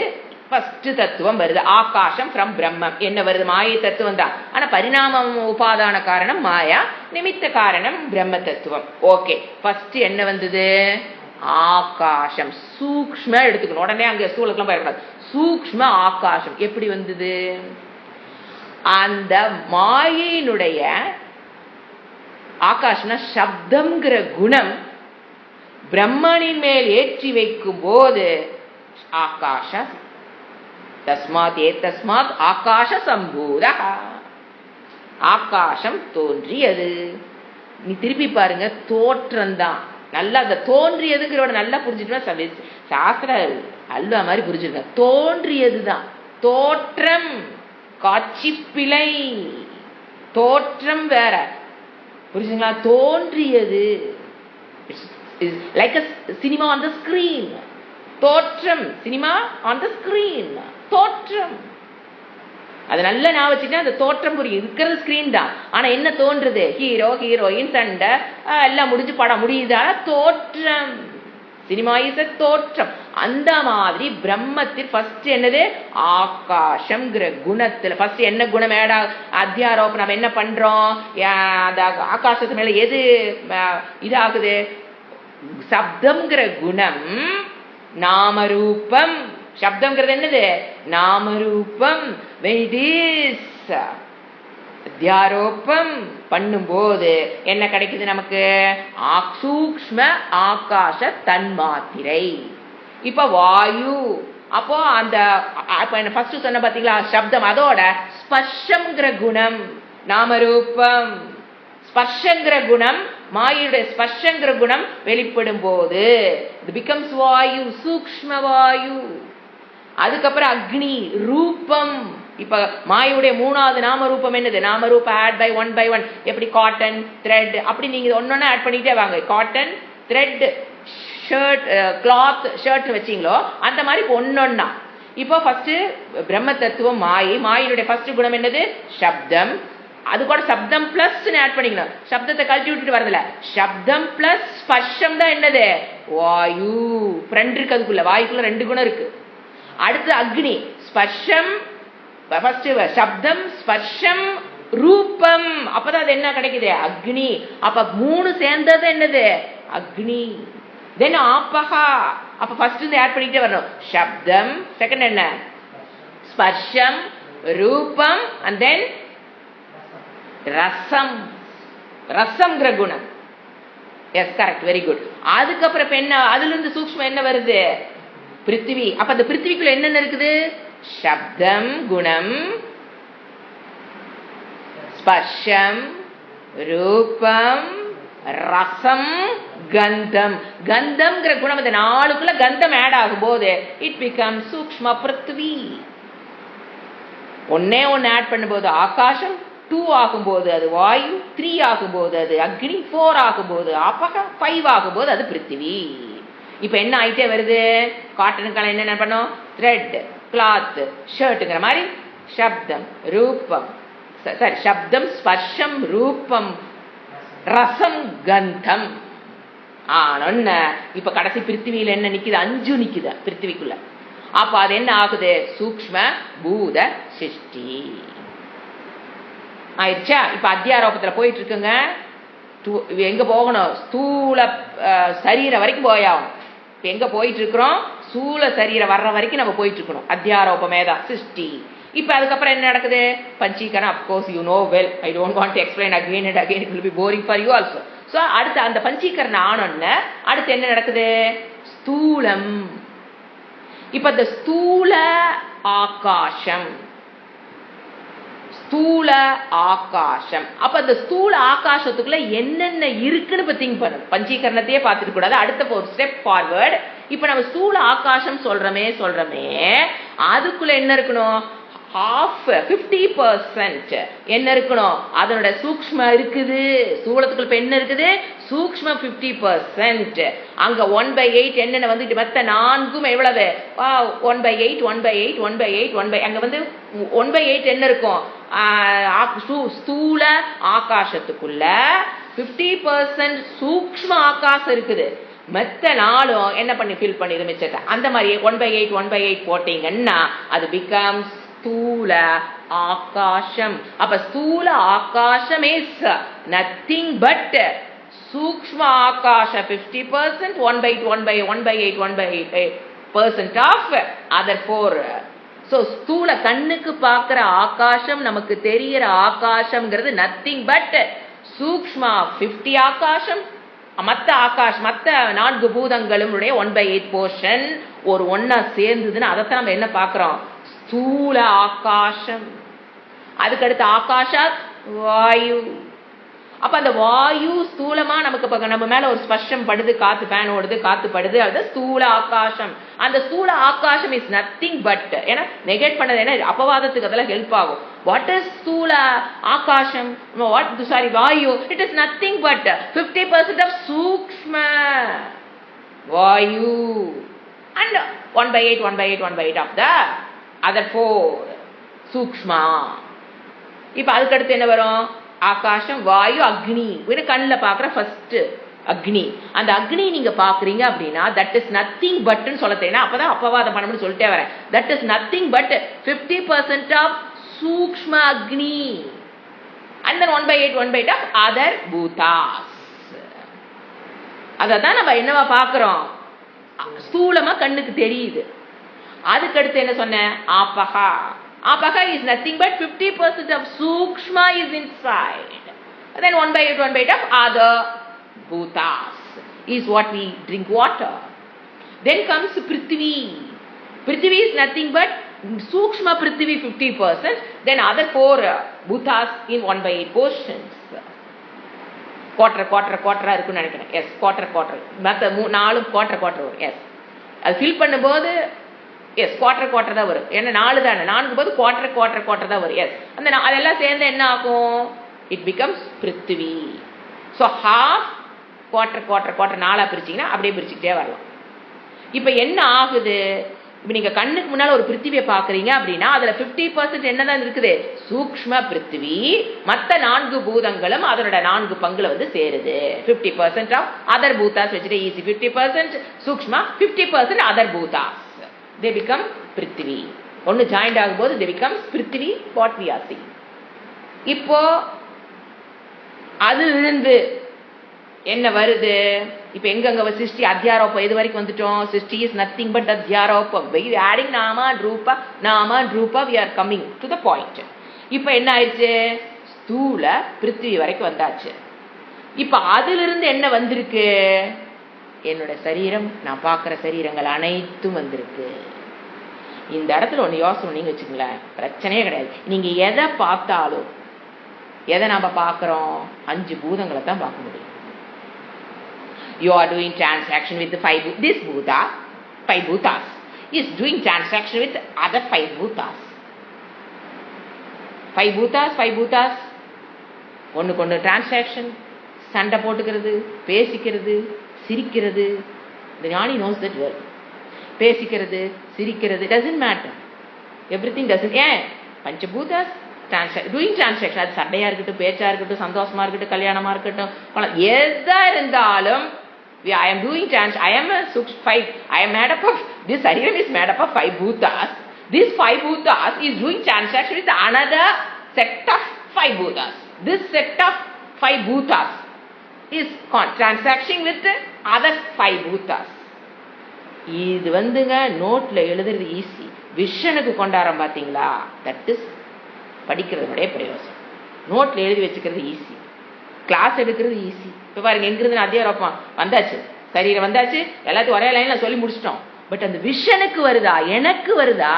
ஃபர்ஸ்ட் தத்துவம் வருது, ஆகாசம் ஃப்ரம் பிரம்மம். என்ன வருது? மாயை தத்துவம் தான். ஆனா பரிணாமம் உபாதான காரணம் மாயா, நிமித்த காரணம் பிரம்ம தத்துவம். ஓகே, ஃபர்ஸ்ட் என்ன வந்தது? ஆகாசம். சூக்ஷ்ம எடுத்துக்கணும், உடனே அங்க ஸ்தூலத்துலாம் போயிடக்கூடாது. சூக்ஷ்ம ஆகாசம் எப்படி வந்தது? அந்த மாயினுடைய ஆகாசம்னா சப்தம்ங்கிற குணம் பிரம்மனின் மேல் ஏற்றி வைக்கும் போது ஆகாஷ தஸ்மாத் ஏதஸ்மாத் ஆகாஷ சம்பூத, ஆகாசம் தோன்றியது. நீ திருப்பி பாருங்க, தோற்றம்தான். நல்லா அந்த தோன்றியதுங்கிறோட நல்லா புரிஞ்சுட்டு சாஸ்திர அல்வா மாதிரி புரிஞ்சுருங்க. தோன்றியதுதான் தோற்றம், காட்சி பிழை. தோற்றம் வேற, புரிஞ்சுங்களா? தோன்றியது like cinema on the screen. தோற்றம் சினிமா ஆன் த ஸ்கிரீன், தோற்றம். அது நல்ல நான் வச்சுட்டா அந்த தோற்றம் புரியும். இருக்கிறது ஸ்கிரீன் தான், ஆனா என்ன தோன்றுது? ஹீரோ ஹீரோயின் சண்டை எல்லாம் முடிஞ்சு படம் முடியுது, தோற்றம். சினிமா இஸ் a தோற்றம். அந்த மாதிரி பிரம்மத்தில் ஃபர்ஸ்ட் என்னது? ஆகாசம்ங்கிற குணத்துல ஃபர்ஸ்ட் என்ன குணம்? அத்தியாரோபம். நம்ம என்ன பண்றோம்? அந்த ஆகாசத்து மேல எது இதாகுது? சப்தம்ங்கிற குணம், நாமரூபம். சப்தம்ங்கிறது என்னது? நாமரூபம். அத்தியாரோபம் பண்ணும்போது என்ன கிடைக்குது நமக்கு? சூக்ஷ்ம ஆகாச தன்மாத்திரை. இப்ப வாயு. அப்போ அந்த ஃபர்ஸ்ட் சொன்ன பாத்தீங்களா சப்தம், அதோட ஸ்பர்ஷம்ங்கிற குணம் நாமரூபம். ஸ்பர்ஷங்கிற குணம், மாயுடைய ஸ்பர்ஷங்கிற குணம் வெளிப்படும் போது it becomes வாயு, சூக்ஷ்ம வாயு. அதுக்கப்புறம் அக்னி ரூபம். இப்ப மாயுடைய மூணாவது நாம ரூபம் என்னது? நாம ரூபம் add by one by one. எப்படி? காட்டன், த்ரெட், அப்படி நீங்க ஒன்னொன்னு ஆட் பண்ணிட்டே வாங்க. Cotton, thread, shirt, cloth, shirt வச்சீங்களோ அந்த மாதிரி ஒன்னொன்னா. இப்போ ஃபர்ஸ்ட் பிரம்ம தத்துவம் மாயை. மாயினுடைய ஃபர்ஸ்ட் குணம் என்னது? சப்தம். அது கூட சப்தம் பிளஸ் ஆட் பண்ணிக்கணும். சப்தத்தை கழட்டி விட்டுட்டு வரதுல சப்தம் பிளஸ் ஸ்பர்ஷம் தான் என்னது? வாயு. ஃப்ரெண்ட் இருக்கு அதுக்குள்ள, வாயுக்குள்ள ரெண்டு குணம் இருக்கு. அடுத்து அக்னி. ஸ்பர்ஷம் ஃபர்ஸ்ட், சப்தம் ஸ்பர்ஷம் ரூபம். அப்பதான் அது என்ன கிடைக்குது? அக்னி. அப்ப மூணு சேர்ந்தது என்னது? அக்னி. தென் ஆப்பகா. அப்ப ஃபர்ஸ்ட் ஆட் பண்ணிட்டே வரணும். சப்தம், செகண்ட் என்ன? ஸ்பர்ஷம், ரூபம், அண்ட் தென் ரசம். ரசம்ங்கிற குணம். Yes, correct, very good. அதுக்கப்புறம் இப்ப என்ன? அதுல இருந்து சூக்ஷ்மம் என்ன வருது? பிருத்திவி. அப்ப அந்த பிருத்திவிக்குள்ள என்னென்ன இருக்குது? சப்தம் குணம், ஸ்பர்ஷம், ரூபம், ரசம், கந்தம். கந்தம்ங்கிற குணம் இந்த நாளுக்குள்ள கந்தம் ஆட் ஆகும் போது இட் பிகம் சூக்ஷ்ம பிருத்திவி. ஒன்னே ஒன்னு ஆட் பண்ணும்போது ஆகாசம், 2 ஆகும்போது அது வாயு, 3 ஆகும்போது அது அக்னி, 4 ஆகும்போது ஆபக, 5 ஆகும்போது அது பிருத்திவி. இப்ப என்ன ஆயிட்டே வருது? காட்டனுக்கெல்லாம் என்னென்ன பண்ணோம்? த்ரெட், கிளாத், ஷர்ட்டுங்கிற மாதிரி சப்தம், ரூபம், சாரி சப்தம், ஸ்பர்ஷம், ரூபம், ரசம், கந்தம். ஆனொன்ன இப்ப கடைசி பிருத்திவியில என்ன நிக்குது? 5 நிக்குது பிருத்திவிக்குள்ள. அப்ப அது என்ன ஆகுது? சூக்ஷ்ம பூத சிருஷ்டி ஆயிடுச்சா? இப்ப அத்தியாரோபத்துல போயிட்டு இருக்குங்க. எங்க போகணும்? ஸ்தூல சரீரம் வரைக்கும் போயாகணும். இப்ப எங்க போயிட்டு இருக்கிறோம்? ஸ்தூல சரீரம் வர்ற வரைக்கும் நம்ம போயிட்டு இருக்கணும். அத்தியாரோபமேதான் சிருஷ்டி. இப்ப அதுக்கப்புறம் என்ன நடக்குது? பஞ்சீகரணம். Of course you know well, I don't want to explain again and again, it will be boring for you also. So அடுத்து அந்த பஞ்சீகரணம் ஆனோன்னு அடுத்து என்ன நடக்குது? ஸ்தூலம். இப்ப இந்த ஸ்தூல ஆகாசம், ஸ்தூல ஆகாசம். அப்ப அந்த ஸ்தூல ஆகாசத்துக்குள்ள என்னென்ன இருக்குன்னு திங்க் பண்ணணும். பஞ்சீகரணத்தையே பார்த்துட்டு கூடாது, அடுத்த ஒரு ஸ்டெப் ஃபார்வர்ட். இப்ப நம்ம ஸ்தூல ஆகாசம் சொல்றமே அதுக்குள்ள என்ன இருக்கணும்? 50% என்ன இருக்கணும்? அதனோட சூக்ஷ்ம இருக்குது. ஸ்தூலத்துக்குள்ள இப்ப என்ன இருக்குது? சூக்ஷ்ம 50%. அங்க 1/8 என்னென்ன வந்துட்டு மத்த 4ம் எவ்வளவு? 1/8 1/8 1/8 1/8. அங்க வந்து 1/8 என்ன இருக்கும்? ஸ்தூல ஆகாசத்துக்குள்ள 50% சூக்ஷ்ம ஆகாசம் இருக்குது. மற்ற நாளும் என்ன பண்ணி ஃபில் பண்ணிடு மிச்சத்தை. அந்த மாதிரி 1/8 1/8 போட்டீங்கன்னா அது பிகம்ஸ் ஸ்தூல ஆகாசம். அப்ப ஸ்தூல ஆகாசம் இஸ் நத்திங் பட் சூக்ஷ்ம ஆகாஷ 50%, 1/8 ஆஃப் அதர் 4. ஸோ ஸ்தூல கண்ணுக்கு பார்க்கிற ஆகாசம், நமக்கு தெரிகிற ஆகாசம்ங்கிறது நத்திங் பட் சூக்ஷ்மா 50 ஆகாசம், மற்ற ஆகாஷ் மற்ற 4 பூதங்களும் 1/8 போர்ஷன் ஒரு ஒன்னா சேர்ந்ததுன்னு அதைத்தான் நம்ம என்ன பார்க்கிறோம், ஸ்தூல ஆகாசம். அதுக்கடுத்து ஆகாஷா வாயு. அப்ப அந்த வாயு ஸ்தூலமா நமக்கு நம்ம மேல ஒரு ஸ்பர்ஷம் படுது, காத்து ஃபேன் ஓடுது, காத்து படுது, அது ஸ்தூல ஆகாசம். அந்த ஸ்தூல ஆகாசம் இஸ் நத்திங் பட், ஏன்னா நெகேட் பண்ணது என்ன, அப்பவாதத்துக்கு அதெல்லாம் ஹெல்ப் ஆகும். வாட் இஸ் ஸ்தூல ஆகாசம், சாரி வாயு, it is nothing but 50% of சூக்ஷ்ம வாயு அண்ட் 1/8 ஆஃப் த அதர் 4 சூக்ஷ்மா. இப்ப அதுக்கடுத்து என்ன வரும், ஆகாசம் வாயு அக்னி. கண்ணில் பார்க்குற ஃபர்ஸ்ட் அக்னி. அந்த அக்னி நீங்க பாக்குறீங்க அப்படின்னா தட் இஸ் நத்திங் பட் சொல்ல தெரியும். அப்பதான் அப்பவாதம் பண்ணணும்னு சொல்லிட்டே வரேன். That is nothing but 50% of சூக்ஷ்ம அக்னி and then 1/8 ஆஃப் அதர் பூதாஸ். அததான் நம்ம என்னவா பாக்குறோம், ஸ்தூலமா கண்ணுக்கு தெரியுது. அதுக்கடுத்து என்ன சொன்ன, ஆபகா. Apaka is nothing but 50% of Sukshma is inside. Then 1/8 of other bhutas is what we drink water. Then comes Prithvi. Prithvi is nothing but Sukshma Prithvi 50%. Then other 4 bhutas in 1/8 portions. Quarter இருக்குன்னு நினைக்கிறேன். Yes quarter. மற்ற 4 quarter வரும். S அது fill பண்ணும்போது S quarter தான் வரும். ஏன்னா 4 தானே, 4 போது quarter தான் வரும். எஸ் அந்த அதெல்லாம் சேர்ந்து என்ன ஆகும், it becomes Prithvi. So half quarter 4 பிரிச்சிங்கன்னா அப்படியே பிரிச்சுக்கிட்டே வரலாம். இப்போ என்ன ஆகுது, இப்போ நீங்க கண்ணுக்கு முன்னால ஒரு பிருத்திவியை பாக்குறீங்க அப்படின்னா அதுல 50% என்னதான் இருக்குது, சூக்ஷ்ம பிருத்திவி. மற்ற 4 பூதங்களும் அதனோட 4 பங்குல சேருது. 50% ஆஃப் அதர் பூதாஸ் வச்சுட்டு ஈஸி. 50% சூக்ஷ்மா, 50% அதர் பூதாஸ். They become Prithvi. ஒன்னு ஜாயிண்ட் ஆகும்போது they become Prithvi, what we are seeing. இப்போ அதிலிருந்து என்ன வருது, இப்போ எங்க சிருஷ்டி அத்தியாரோபம் இது வரைக்கும் வந்துட்டோம். சிருஷ்டி இஸ் நத்திங் பட் அத்தியாரோபம். We are adding nama and rupa, we are coming to the point. இப்போ என்ன ஆயிடுச்சு, ஸ்தூல பிருத்திவி வரைக்கும் வந்தாச்சு. இப்போ அதிலிருந்து என்ன வந்திருக்கு, என்னோட சரீரம், நான் பார்க்குற சரீரங்கள் அனைத்தும் வந்திருக்கு. இந்த இடத்துல ஒன்று யோசனை நீங்க வச்சுங்களேன், பிரச்சனையே கிடையாது. நீங்க எதை பார்த்தாலும், எதை நாம பார்க்குறோம், 5 பூதங்களை தான் பார்க்க முடியும். You are doing transaction with the 5 this Bhuta, 5 Bhutas is doing transaction with other 5 Bhutas. 5 Bhutas ஒன்றுக்கு ஒன்று டிரான்சாக்ஷன், சண்டை போட்டுக்கிறது, பேசிக்கிறது, சிரிக்கிறது. The ஞானி knows that word. பேசிக்கிறது, சிரிக்கிறது, doesn't matter. Everything doesn't. ஏன் பஞ்சபூதாஸ் டூயிங் டிரான்சாக்ஷன், அது சண்டையா இருக்கட்டும், பேச்சா இருக்கட்டும், சந்தோஷமா இருக்கட்டும், கல்யாணமா இருக்கட்டும், எதா இருந்தாலும் I am doing transaction. I am a 5. I am made up of this. Sariram is made up of 5 bhutas. This 5 bhutas is doing transaction with another set of 5 bhutas. This set of 5 bhutas is transacting with the other 5 bhutas. இது நோட்ல எழுதுறது easy, விஷனுக்கு கொண்டாரம் பார்த்தீங்களா, that is படிக்கிறதுடைய பிரயோசனம். நோட்ல எழுதி வச்சுக்கிறது easy, class எடுக்கிறது easy. இப்போ பாருங்க, எங்கிருந்து அத்தியாரோபம் வந்தாச்சு, சரீரம் வந்தாச்சு, எல்லாத்தையும் ஒரே லைன்ல சொல்லி முடிச்சிட்டோம். பட் அந்த விஷனுக்கு வருதா, எனக்கு வருதா,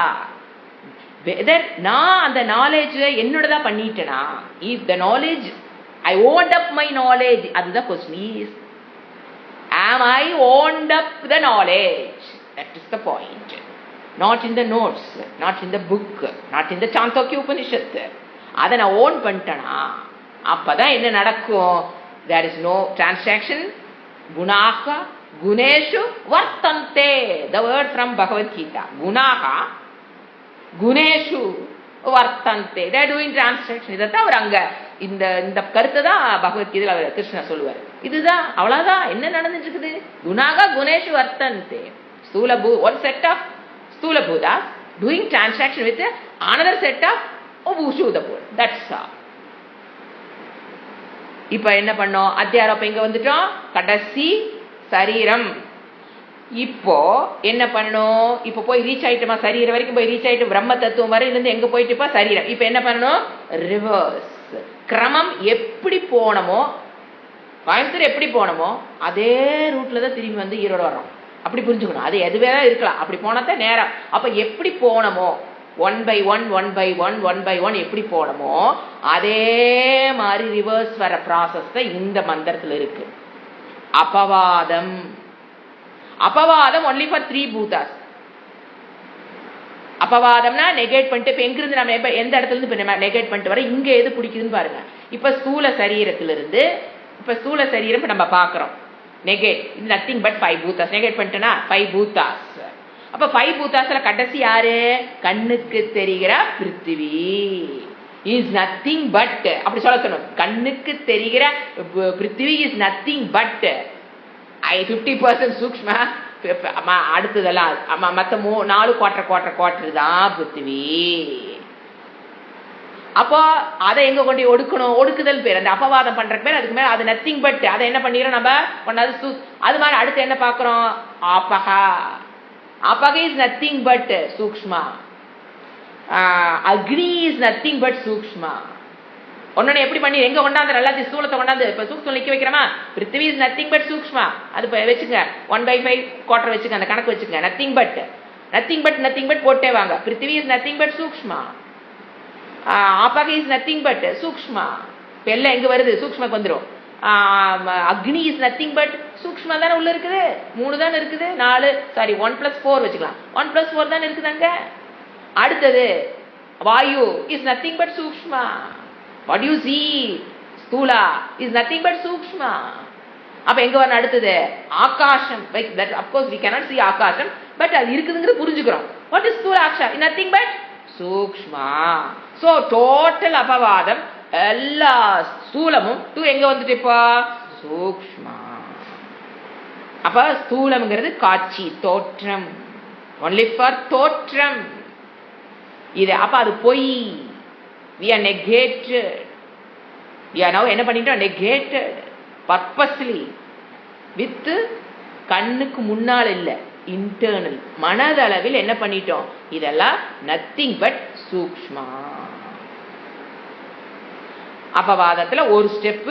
நான் அந்த நாலேஜ் என்னோடதான் பண்ணிட்டேனா, if the knowledge I owned up my knowledge, அதுதான் question is, am I owned up the knowledge? That is the point. Not in the notes, not in the book, not in the Chandogya Upanishad. அதை நான் own பண்ணிட்டேனா, அப்பதான் என்ன நடக்கும், there is no transaction. Gunaha guneshu vartante, the word from Bhagavad Gita. Gunaha guneshu vartante, they are doing transaction. இதைத்தான் அவர் அங்க இந்த கருத்தை தான் பகவத்கீதையில் அவர் கிருஷ்ணர் சொல்லுவார். இதுதான், அவ்வளவுதான். என்ன நடந்துட்டு இருக்குது? குணாக குணேஷு வர்த்தந்தே. ஸ்தூல one set of ஸ்தூல பூதாஸ் doing transaction with another set of Bhushuda Bhuta. That's all. இப்ப என்ன பண்ணோம்? அத்தியாரோபம் இங்க வந்துட்டோம். கடைசி சரீரம். இப்போ என்ன பண்ணணும்? இப்போ போய் ரீச் ஆயிட்டுமா? சரீரம் வரைக்கும் போய் ரீச் ஆயிட்டு பிரம்ம தத்துவம் வரை இருந்து எங்க போயிட்டுப்பா? சரீரம். இப்ப என்ன பண்ணணும்? ரிவர்ஸ் கிரமம். எப்படி போனமோ, கோயம்புத்தூர் எப்படி போனமோ அதே ரூட்ல தான் திரும்பி வந்து ஈரோடு வர்றோம். அப்படி புரிஞ்சுக்கணும். அது எதுவே இருக்கலாம். அப்படி போனாதான் நேரம். அப்ப எப்படி போனமோ 1 by 1 1 by 1 1 by 1 எப்படி போனமோ அதே மாதிரி ரிவர்ஸ் வர ப்ராசஸ் தான் இந்த மந்திரத்துல இருக்கு. அபவாதம். அபவாதம் ஒன்லி ஃபார் 3 பூதாஸ். அபவாதம்னா நெகேட் பண்ணிட்டு, இப்ப எங்கிருந்து நம்ம எந்த இடத்துல இருந்து இப்ப நெகேட் பண்ணிட்டு வர, இங்க எது பிடிக்குதுன்னு பாருங்க. இப்ப ஸ்தூல சரீரத்திலிருந்து, இப்ப ஸ்தூல சரீரம் இப்ப நம்ம பாக்குறோம். நெகேட் இது நத்திங் பட் 5 பூதாஸ். நெகேட் பண்ணிட்டேன்னா 5 பூதாஸ். அப்ப 5 பூதாஸ்ல கடைசி யாரு? கண்ணுக்கு தெரிகிற பிருத்திவி இஸ் நத்திங் பட். அப்படி சொல்லணும். கண்ணுக்கு தெரிகிற பிருத்திவி இஸ் நத்திங் பட் 50% சூக்ஷ்ம. அடுத்ததெல்லாம் மத்த 4 குவார்டர் தான் பிருத்திவி. அப்போ அதை எங்க கொண்டு ஒடுக்கணும்? ஒடுக்குதல் பேர். அந்த அபவாதம் பண்ற பேர். அதுக்கு மேல அது நத்திங் பட். அதை என்ன பண்ணிடுறோம் நம்ம? ஒன்னாவது அது மாதிரி அடுத்து என்ன பாக்குறோம்? ஆபகா. ஆபகா is nothing but சூக்ஷ்மா. Agni is nothing but சூக்ஷ்மா. ஒன்னொன்னு எப்படி பண்ணி எங்க கொண்டாந்து எல்லாத்தையும் ஸ்தூலத்தை கொண்டாந்து இப்ப சூக்ஷ்மம் நிக்க வைக்கிறோமா? பிருத்திவி இஸ் நத்திங் பட் சூக்ஷ்மா. அது வச்சுங்க 1/5 குவார்டர் வச்சுங்க. அந்த கணக்கு வச்சுங்க. Nothing but nothing but nothing but போட்டே வாங்க. பிருத்திவி இஸ் நத்திங் பட் சூக்ஷ்மா. ஆபக இஸ் நத்திங் பட் சூக்ஷ்மா. இப்ப எல்லாம் எங்க வருது? சூக்ஷ்மக்கு வந்துடும். அக்னி இஸ் நத்திங் பட் சூக்ஷ்மா தானே உள்ள இருக்குது. 3 தானே இருக்குது. 4 சாரி 1 + 4 வச்சுக்கலாம். 1 + 4 தானே இருக்குது அங்க. அடுத்தது வாயு இஸ் நத்திங் பட் சூக்ஷ்மா. What you see ஸ்தூலா is nothing but சூக்ஷ்மா. அப்ப எங்க வர அடுத்தது? ஆகாசம். That of course we cannot see ஆகாசம், but அது இருக்குதுங்கிறது புரிஞ்சுக்கிறோம். What is ஸ்தூல ஆகாசம்? nothing but சூக்ஷ்மா. So total அபவாதம் எல்லா ஸ்தூலமும் எங்க வந்துட்டு இப்போ சூக்ஷ்மா. அப்ப ஸ்தூலம்ங்கிறது காட்சி, தோற்றம். only for தோற்றம். இது அப்ப அது பொய். We are negated. We are now என்ன பண்ணிட்டோம்? negated purposely with கண்ணுக்கு முன்னால் இல்ல, internal மனதளவில் என்ன பண்ணிட்டோம்? இதெல்லாம் nothing but சூக்ஷ்மா. அபவாதத்துல ஒரு ஸ்டெப்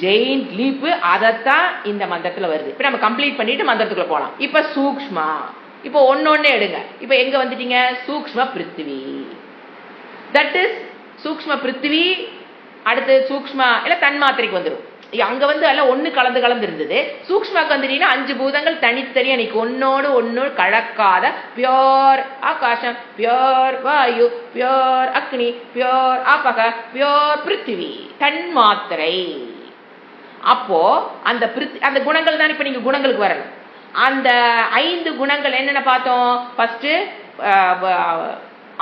ஜெயிண்ட் லீப். அதத்தான் இந்த மந்திரத்துல வருது. இப்ப நம்ம கம்ப்ளீட் பண்ணிட்டு மந்திரத்துக்குள்ள போலாம். இப்ப சூக்ஷ்மா. இப்ப ஒன்னொன்னு எடுங்க. இப்ப எங்க வந்துட்டீங்க? சூக்ஷ்ம பிருத்திவி. தட் இஸ் சூக்ஷ்ம பிருத்திவி. அடுத்து சூக்ஷ்ம இல்ல தன்மாத்திரைக்கு வந்துடும். அங்க வந்து எல்லாம் ஒண்ணு கலந்து இருந்தது. சூக்ஷ்மாக்கு வந்துட்டீங்கன்னா 5 பூதங்கள் தனித்தனியா நீக்கு ஒன்னோடு கலக்காத பியோர் ஆகாசம், பியோர் வாயு, பியோர் அக்னி, பியோர் ஆபக, பியோர் பிருத்திவி, தன்மாத்திரை. அப்போ அந்த குணங்கள் தான். இப்ப நீங்க குணங்களுக்கு வரணும். அந்த 5 குணங்கள் என்னென்ன பார்த்தோம்? ஃபர்ஸ்ட்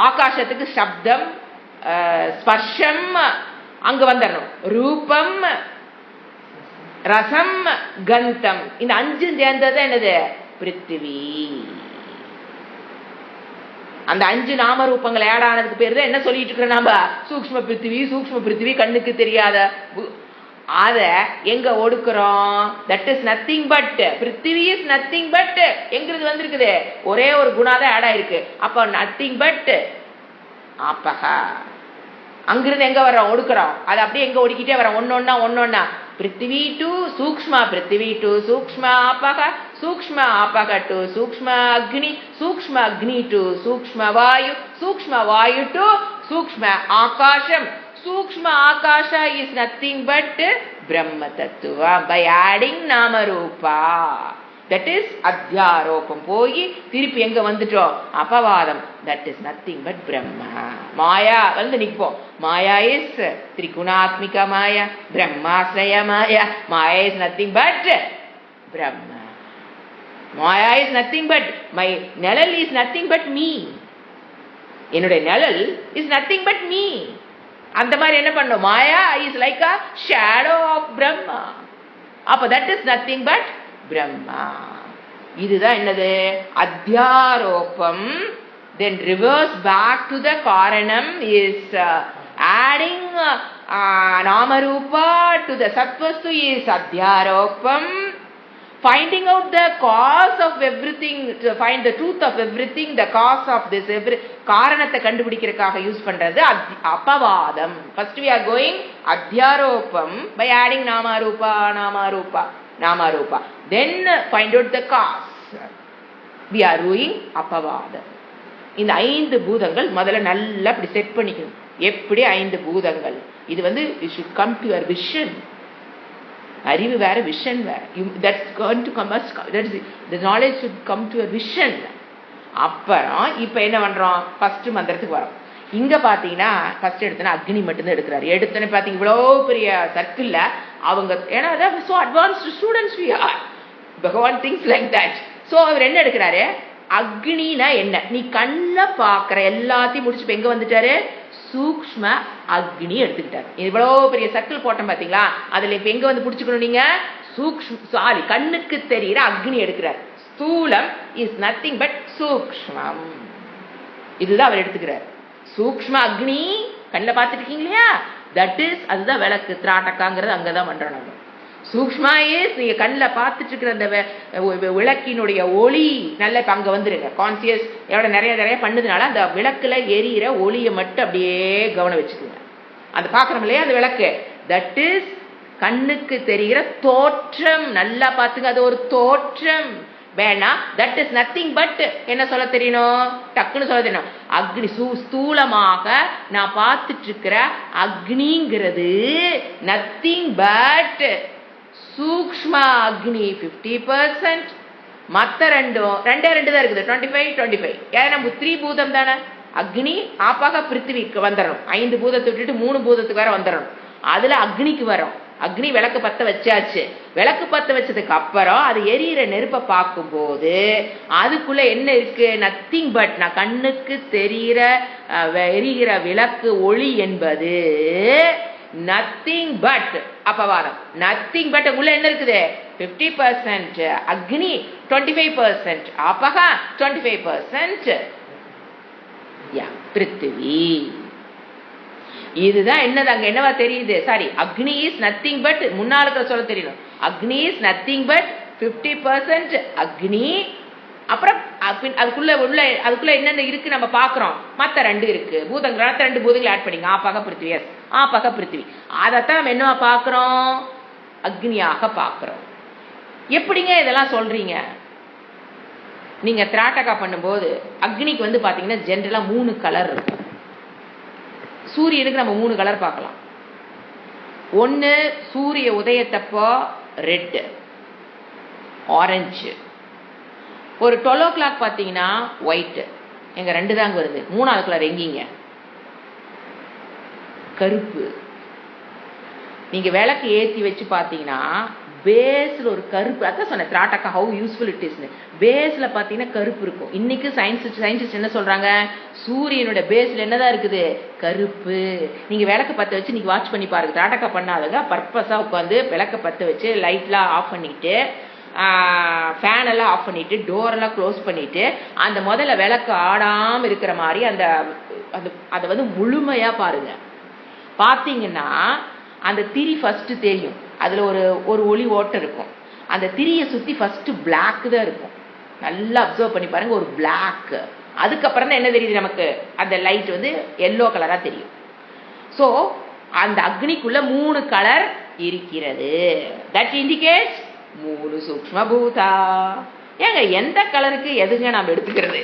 ஆகாசத்துக்கு சப்தம், ஸ்பர்ஷம் அங்க வந்துடணும். ரூபம், ரசம், கந்தம். இந்த 5 சேர்ந்தது என்னது? பிருத்திவி. அந்த 5 நாம ரூபங்கள் ஆட் ஆனதுக்கு பேர் தான் என்ன சொல்லிட்டு இருக்கிறோம் நாம? சூக்ஷ்ம பிருத்திவி. சூக்ஷ்ம பிருத்திவி கண்ணுக்கு தெரியாத. அத எங்க ஒடுக்குறோம்? That is nothing but. பிருத்திவி இஸ் நத்திங் பட். எங்கிறது வந்திருக்குது? ஒரே ஒரு குணாதான் ஆட் ஆயிருக்கு. அப்ப நத்திங் பட் ஆபகா. அங்கிருந்து எங்க வர்றோம்? ஒடுக்குறோம். அது அப்படியே எங்க ஒடுக்கிட்டே வரோம். ஒன்னொன்னா பிருத்திவி to சூக்ஷ்மா, Prithvi to சூக்ஷ்மா ஆபக, சூக்ஷ்மா ஆபக to சூக்ஷ்மா Agni, சூக்ஷ்மா Agni to சூக்ஷ்மா Vayu, சூக்ஷ்மா Vayu to சூக்ஷ்மா ஆகாசம். சூக்ஷ்ம Akash is nothing but Brahma Tattva by adding Nama Rupa. That is அத்தியாரோபம் போய் திருப்பி எங்க வந்துட்டோம்? அபவாதம். That is nothing but Brahma. மாயா வந்து நிற்போம். மாயா is திரிகுணாத்மிக Maya, பிரம்மாஸ்ரய Maya. Maya is nothing but Brahma. Maya is nothing but my நிழல் is nothing but me. என்னுடைய நிழல் is nothing but me. அந்த மாதிரி என்ன பண்ணும்? மாயா is like a shadow of Brahma. அப்ப that is nothing but Brahma. இதுதான் என்னது அத்தியாரோபம். Then reverse back to the karanam is adding namarupa to the satvastu is adhyaropam. Finding out the cause of everything, to find the truth of everything, the cause of this காரணத்தை கண்டுபிடிக்கிறதுக்காக use பண்றது அப்பவாதம். First we are going adhyaropam by adding namarupa, namarupa, namarupa. Then find out the cause. We are doing அப்பவாதம். இந்த 5 பூதங்கள் முதல்ல நல்லா அப்படி set பண்ணிக்கணும். எப்படி 5 பூதங்கள்? இது you should come to your vision. அறிவு வேற, விஷன் வேற. That's going to come, that is the knowledge should come to your vision. அப்புறம் இப்ப என்ன பண்றோம்? ஃபர்ஸ்ட் மந்திரத்துக்கு வரோம். இங்க பாத்தீங்கன்னா ஃபர்ஸ்ட் எடுத்தனா அக்னி மட்டும் தான் எடுக்கிறாரு. எடுத்தனே பாத்தீங்க இவ்வளோ பெரிய சர்க்கிள்ல அவங்க, ஏன்னா அதான் so advanced students we are. பகவான் thinks like that. so அவர் என்ன எடுக்கிறாரு? அக்னினா என்ன? நீ கண்ண பாக்குற எல்லாத்தையும் முடிச்சு எங்க வந்துட்டாரு? சூக்ஷ்ம அக்னி எடுத்துக்கிட்டாரு. இவ்வளவு பெரிய சர்க்கிள் போட்டோம் பாத்தீங்களா? அதுல இப்ப எங்க வந்து புடிச்சுக்கணும் நீங்க? சாரி, கண்ணுக்கு தெரிகிற அக்னி எடுக்கிறார். ஸ்தூலம் இஸ் நத்திங் பட் சூக்ஷ்மம். இதுதான் அவர் எடுத்துக்கிறார். சூக்ஷ்ம அக்னி கண்ணில் பார்த்துட்டு இருக்கீங்க இல்லையா? தட் இஸ், அதுதான் விளக்கு. திராட்டக்காங்கிறது அங்கதான் பண்றோம் நம்ம. சூக்ஷ்மா இஸ் நீங்க கண்ணில் பார்த்துட்டு இருக்கிற அந்த விளக்கினுடைய ஒளி நல்ல இப்ப அங்க வந்துருங்க. கான்சியஸ் எவ்வளவு நிறைய பண்ணதுனால அந்த விளக்குல எரியிற ஒளியை மட்டும் அப்படியே கவனம் வச்சுக்கோங்க. அந்த பாக்குறோம் இல்லையா அந்த விளக்கு, தட் இஸ் கண்ணுக்கு தெரிகிற தோற்றம். நல்லா பார்த்துங்க, அது ஒரு தோற்றம். வேணா தட் இஸ் நத்திங் பட் என்ன சொல்ல தெரியணும்? டக்குன்னு சொல்ல தெரியணும். அக்னி ஸ்தூலமாக நான் பார்த்துட்டு இருக்கிற அக்னிங்கிறது நத்திங் பட் சூக்ஷ்ம அக்னி 50%. மற்ற ரெண்டும் ரெண்டே தான் இருக்குது, 25. ஏன்னா நம்ம 3 பூதம் தானே. அக்னி ஆப்பாக பிருத்திவிக்கு வந்துடணும். 5 பூதத்தை விட்டுட்டு 3 பூதத்துக்கு வேற வந்துடணும். அதுல அக்னிக்கு வரும். அக்னி விளக்கு பத்த வச்சாச்சு. விளக்கு பத்த வச்சதுக்கு அப்புறம் அது எரியிற நெருப்பை பார்க்கும் போது அதுக்குள்ள என்ன இருக்கு? நத்திங் பட் நான் கண்ணுக்கு தெரிகிற எரிகிற விளக்கு ஒளி என்பது நத்திங் பட் அப்பவாதம். நத்திங் பட் உள்ள என்ன இருக்குது? 50% அக்னி, 25% ஆபகா, 25% பிருத்திவி. இதுதான் என்னது அங்க என்னவா தெரியுது? Sorry, Agni is nothing but முன்னாளுக்கு சொல்ல தெரியணும். அக்னி இஸ் நத்திங் பட் 50% அக்னி. அப்புறம் அதுக்குள்ள என்னென்ன இருக்கு நம்ம பாக்குறோம். மத்த 2 இருக்கு பூதங்கள். 2 பூதங்கள் ஆட் பண்ணிங்க. ஆப்பாக பிருத்திவி, ஆப்பாக பிருத்திவி. அதைத்தான் நம்ம என்னவா பாக்குறோம்? அக்னியாக பாக்குறோம். எப்படிங்க இதெல்லாம் சொல்றீங்க? நீங்க திராட்டகா பண்ணும்போது அக்னிக்கு பாத்தீங்கன்னா ஜென்ரலா 3 கலர் இருக்கும். சூரியனுக்கு நம்ம 3 கலர் பார்க்கலாம். ஒன்னு சூரிய உதயத்தப்போ ரெட், ஆரஞ்சு. ஒரு 12 o'clock பார்த்தீங்கன்னா ஒயிட். எங்க 2 தாங்க வருது. 3வது கலர் எங்கீங்க? கருப்பு. நீங்க விளக்கு ஏற்றி வச்சு பார்த்தீங்கன்னா பேஸ்ல ஒரு கருப்பு. அதான் சொன்னேன் திராட்டக்கா ஹவு யூஸ்ஃபுல் இட் இஸ்னு. பேஸ்ல பார்த்தீங்கன்னா கருப்பு இருக்கும். இன்னைக்கு சயின்டிஸ்ட் என்ன சொல்றாங்க? சூரியனோட பேஸ்ல என்னதான் இருக்குது? கருப்பு. நீங்க விளக்கு பற்ற வச்சு நீங்க வாட்ச் பண்ணி பாருங்க. திராட்டக்கா பண்ணாதங்க பர்பஸா உட்காந்து விளக்க பற்ற வச்சு லைட்லாம் ஆஃப் பண்ணிட்டு ஃபேன் எல்லாம் ஆஃப் பண்ணிட்டு டோரெல்லாம் க்ளோஸ் பண்ணிட்டு அந்த முதல்ல விளக்கு ஆடாம இருக்கிற மாதிரி அந்த அதை முழுமையா பாருங்க. பார்த்தீங்கன்னா அந்த திரி ஃபர்ஸ்ட் தெரியும். அதுல ஒரு ஒளி ஓட்டம் இருக்கும். அந்த திரியை சுத்தி ஃபர்ஸ்ட் பிளாக் தான் இருக்கும். நல்லா அப்சர்வ் பண்ணி பாருங்க, ஒரு பிளாக். அதுக்கப்புறம் தான் என்ன தெரியுது நமக்கு? அந்த லைட் எல்லோ கலரா தெரியும். ஸோ அந்த அக்னிக்குள்ள 3 கலர் இருக்கிறது. தட் இண்டிகேட்ஸ் 3 சூக்ஷ்ம பூதா. ஏங்க எந்த கலருக்கு எதுங்க நாம் எடுத்துக்கிறது?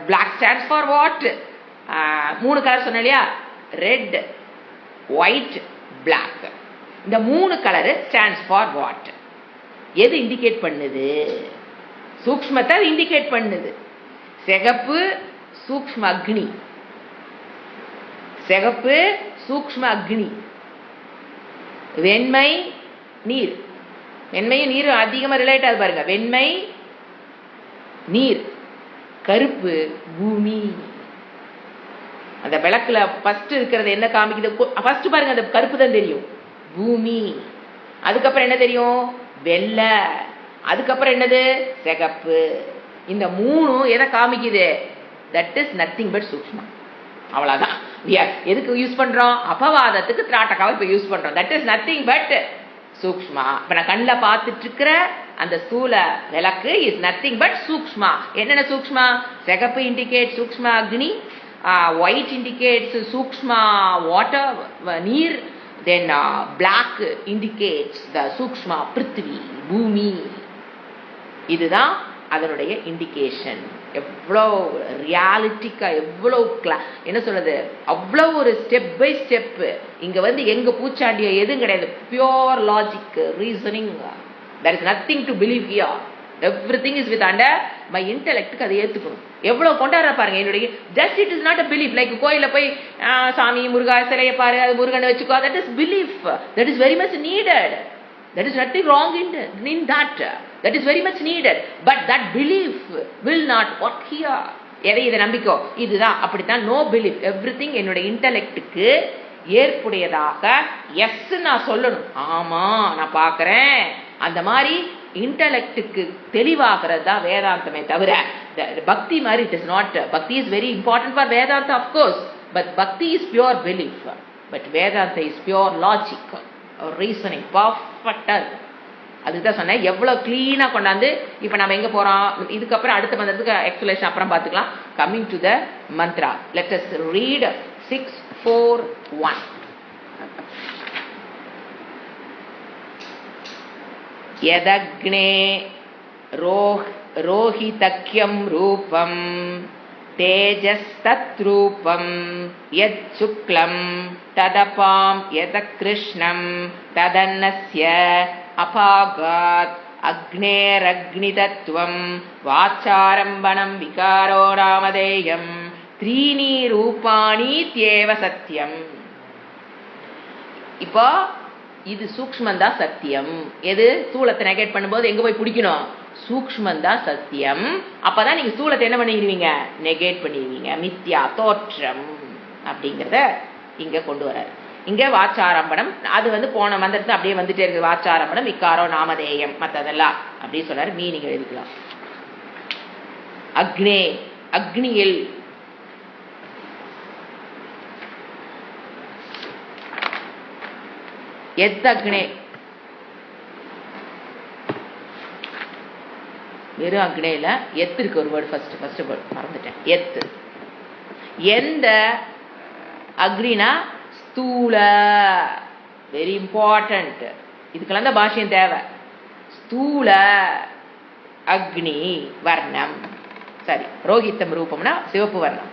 Black stands for what? 3 colour சொன்ன இல்லையா? Red, white, black. இந்த 3 கலர் ஸ்டாண்ட்ஸ் ஃபார் வாட்? எது இண்டிகேட் பண்ணுது? சூக்ஷ்மத்தை இண்டிகேட் பண்ணுது. சிகப்பு சூக்ஷ்ம அக்னி, சிகப்பு சூக்ஷ்ம அக்னி. வெண்மை நீர். வெண்மையும் நீர் அதிகமா ரிலேட் ஆகுது பாருங்க. வெண்மை நீர். கருப்பு பூமி. அந்த விளக்குல ஃபர்ஸ்ட் இருக்கிறது என்ன காமிக்குது? ஃபர்ஸ்ட் பாருங்க, அந்த கருப்பு தான் தெரியும். பூமி. அதுக்கப்புறம் என்ன தெரியும்? வெள்ளை. அதுக்கப்புறம் என்னது? சிகப்பு. இந்த 3 எதை காமிக்குது? தட் இஸ் நத்திங் பட் சூக்ஷ்மா. அவ்வளவுதான். எதுக்கு யூஸ் பண்றோம்? அபவாதத்துக்கு திராட்டகாவை இப்ப யூஸ் பண்றோம். தட் இஸ் நத்திங் பட் சூக்ஷ்மா. இப்ப நான் கண்ணில் பார்த்துட்டு இருக்கிற அந்த ஸ்தூல விளக்கு இஸ் நத்திங் பட் சூக்ஷ்மா. என்னென்ன சூக்ஷ்மா? சிகப்பு இண்டிகேட் சூக்ஷ்மா அக்னி, ஒயிட் இண்டிகேட்ஸ் சூக்ஷ்மா வாட்டர் நீர், தென் பிளாக் இண்டிகேட்ஸ் த சூக்ஷ்மா பிருத்திவி பூமி. இதுதான் அதனுடைய இண்டிகேஷன். எவ்வளோ ரியாலிட்டிக்கா, எவ்வளோ என்ன சொல்றது, அவ்வளோ ஒரு ஸ்டெப் பை ஸ்டெப். இங்க வந்து எங்க பூச்சாண்டியோ எதுவும் கிடையாது. Pure logic reasoning. there is nothing to believe here. everything is with under my intellect. அதை ஏத்துக்கணும். எவ்வளவு கொண்டாடுற பாருங்க. என்னுடைய just it is not a belief. like கோயில போய் சாமி முருகா சிலையை பாரு, அது முருகனை வச்சுக்கோ. that is belief. that is very much needed. there is nothing wrong in that. that is very much needed. but that belief will not work here. எதை இதை நம்பிக்கோ இதுதான் அப்படித்தான். no belief. everything என்னுடைய இன்டெலெக்டுக்கு ஏற்புடையதாக எஸ் நான் சொல்லணும். ஆமா நான் பார்க்கறேன். அந்த மாதிரி இன்டெலெக்டுக்கு தெளிவாகிறது தான் வேதாந்தமே தவிர பக்தி மாதிரி இட் இஸ் நாட். பக்தி is very important for Vedanta of course, but பக்தி is pure belief. But Vedanta is pure logic reasoning. பர்ஃபெக்டா இருக்கும். அதுதான் சொன்னேன் எவ்வளவு கிளீனா கொண்டாந்து. இப்ப நம்ம எங்க போறோம்? இதுக்கப்புறம் அடுத்த மந்திரத்துக்கு எக்ஸ்பிளேஷன் அப்புறம் பார்த்துக்கலாம். Coming to the Mantra, let us read 6-4-1. யதக்னே ரோஹிதக்யம் ரூபம் தேஜஸ்தத்ரூபம் யத் சுக்லம் ததபாம் யதக் கிருஷ்ணம் ததன்னஸ்ய அபாகாத் அக்னேரக்னிதத்வம் வாச்சாரம்பணம் விகாரோ நாமதேயம் த்ரீணி ரூபாணித்யேவ சத்யம். இப்போ இது சூக்ஷ்மந்தா சத்தியம். எது? ஸ்தூலத்தை நெகேட் பண்ணும்போது எங்க போய் பிடிக்கணும்? சூக்ஷ்மந்தா சத்தியம். அப்பதான் நீங்க ஸ்தூலத்தை என்ன பண்ணிடுவீங்க? நெகேட் பண்ணிடுவீங்க. மித்யா தோற்றம் அப்படிங்கிறத இங்க கொண்டு வர்றாரு. இங்க வாச்சாரம்பணம் அது வந்து போன மந்திரத்தை அப்படியே வந்துட்டே இருக்கு. வாச்சாரம்பணம் விகாரோ நாமதேயம் மற்றதெல்லாம் அப்படியே சொல்றாரு. மீனிங் எழுதிக்கலாம். அக்னே அக்னியில் எத் அக்னே வெறும் அக்னேல எத்து இருக்கு. ஒரு வேர்டு ஃபர்ஸ்ட் வேர்டு மறந்துட்டேன். எத்து. எந்த அக்னினா ஸ்தூல. Very important. இதுக்கெல்லாம் தான் பாஷ்யம் தேவை. ஸ்தூல அக்னி வர்ணம். சரி, ரோஹித்தம் ரூபம்னா சிவப்பு வர்ணம்.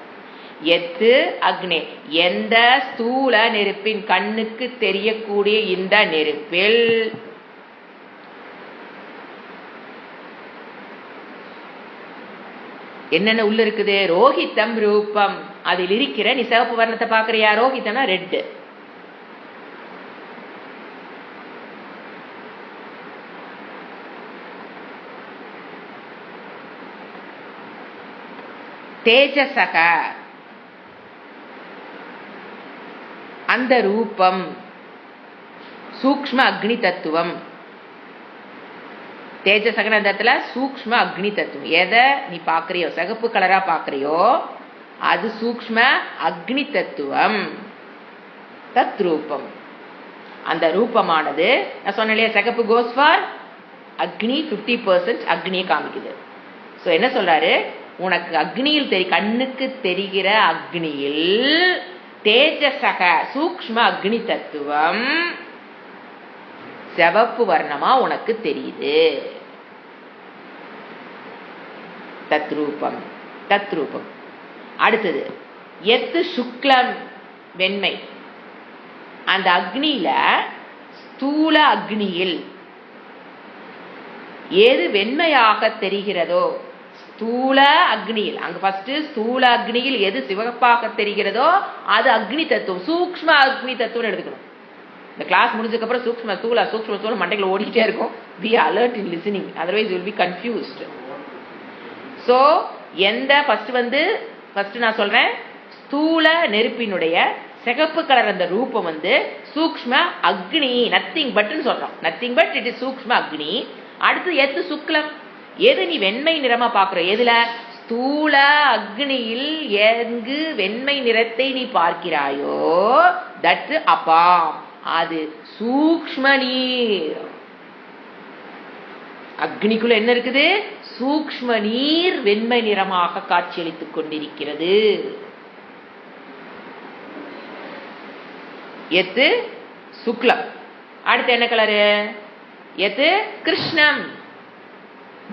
எத்து அக்னே எந்த ஸ்தூல நெருப்பின் கண்ணுக்கு தெரியக்கூடிய இந்த நெருப்பில் என்னென்ன உள்ள இருக்குது? ரோஹித்தம் ரூபம். அதில் இருக்கிற நீ சிவப்பு வர்ணத்தை பாக்குறியா? ரோஹித்தம்னா ரெட். தேஜசக அந்த ரூபம் சூக்ஷ்ம அக்னி தத்துவம். தேஜசகன அந்த இடத்துல சூக்ஷ்ம அக்னி தத்துவம். எதை நீ பாக்குறியோ சிகப்பு கலரா பாக்குறியோ அது சூக்ஷ்ம அக்னி தத்துவம். தத் ரூபம். அந்த ரூபமானது நான் சொன்னேன் இல்லையா, சிகப்பு கோஸ் ஃபார் அக்னி. 50% அக்னியை காமிக்குது. ஸோ என்ன சொல்றாரு? உனக்கு அக்னியில் கண்ணுக்கு தெரிகிற அக்னியில் தேஜசக சூக்ஷ்ம அக்னி தத்துவம் சிவப்பு வர்ணமா உனக்கு தெரியுது. தத்ரூபம். தத்ரூபம். அடுத்தது எத்து சுக்லம் வெண்மை. அந்த அக்னியில ஸ்தூல அக்னியில் ஏது வெண்மையாக தெரிகிறதோ, ஸ்தூல அக்னியில் அங்க ஃபர்ஸ்ட் ஸ்தூல அக்னியில் எது சிவப்பாக தெரிகிறதோ அது அக்னி தத்துவம். சூக்ஷ்ம அக்னி தத்துவம் எடுத்துக்கணும். இந்த கிளாஸ் முடிஞ்சதுக்கு அப்புறம் சூக்ஷ்ம ஸ்தூல சூக்ஷ்ம ஸ்தூல மண்டைக்குள்ள ஓடிட்டே இருக்கும். Be alert in listening, otherwise you will be confused. So எந்த ஃபர்ஸ்ட் நான் சொல்றேன், ஸ்தூல நெருப்பினுடைய சிகப்பு கலர் அந்த ரூபம் வந்து சூக்ஷ்ம அக்னி, நத்திங் பட்னு சொல்றோம். நத்திங் பட் இட் இஸ் சூக்ஷ்ம அக்னி. அடுத்து எது சுக்லம், எது நீ வெண்மை நிறமா பாக்குற, எதுல ஸ்தூல அக்னியில் எங்கு வெண்மை நிறத்தை நீ பார்க்கிறாயோ தட் அபாம், அது சூக்ஷ்ம நீர். அக்னிக்குள்ள என்ன இருக்குது, சூக்ஷ்ம நீர் வெண்மை நிறமாக காட்சியளித்துக் கொண்டிருக்கிறது. எத்து சுக்லம். அடுத்து என்ன கலரு, எத்து கிருஷ்ணம்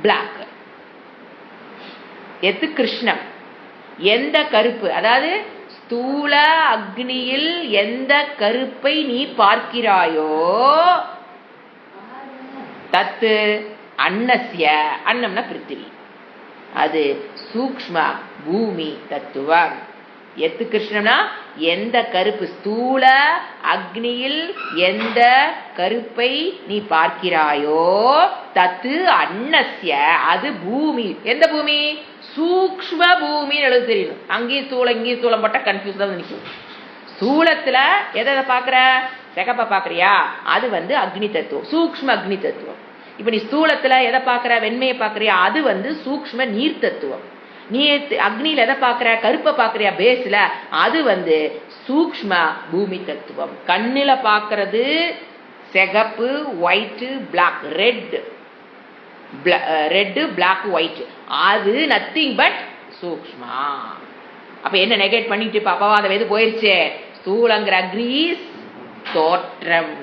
பிளாக். எத்து கிருஷ்ணம், எந்த கருப்பு, அதாவது ஸ்தூல அக்னியில் எந்த கருப்பை நீ பார்க்கிறாயோ தத்து அன்னஸ்ய, அன்னம்னா பிருத்திவி, அது சூக்ஷ்ம பூமி தத்துவம். எத்து கிருஷ்ணம்னா எந்த கருப்பு, ஸ்தூல அக்னியில் எந்த கருப்பை நீ பார்க்கிறாயோ தத்து அன்னஸ்ய, அது பூமி. எந்த பூமி, சூக்ஷ்ம பூமின்னு எழுத தெரியணும். அங்கேயும் ஸ்தூலம் இங்கேயும் ஸ்தூலம் போட்டா கன்ஃபியூஸ் தான் நிற்கும். ஸ்தூலத்துல எதை பாக்குற, சிகப்ப பாக்குறியா, அது வந்து அக்னி தத்துவம், சூக்ஷ்ம அக்னி தத்துவம். இப்ப நீ ஸ்தூலத்துல எதை பாக்குற, வெண்மையை பாக்குறியா, அது வந்து சூக்ஷ்ம நீர் தத்துவம். நீ அக்னியில எதை பாக்குற, கருப்பை பாக்குறியா பேஸ்ல, அது வந்து சூக்ஷ்ம பூமி தத்துவம். கண்ணில பாக்குறது சிகப்பு, white, black, red, black, white, அது நத்திங் பட் சூக்ஷ்மா. அப்ப என்ன நெகேட் பண்ணிட்டு இப்ப அபவாதம் எது போயிருச்சு, ஸ்தூலங்கிற அக்னீஸ் தோற்றம்,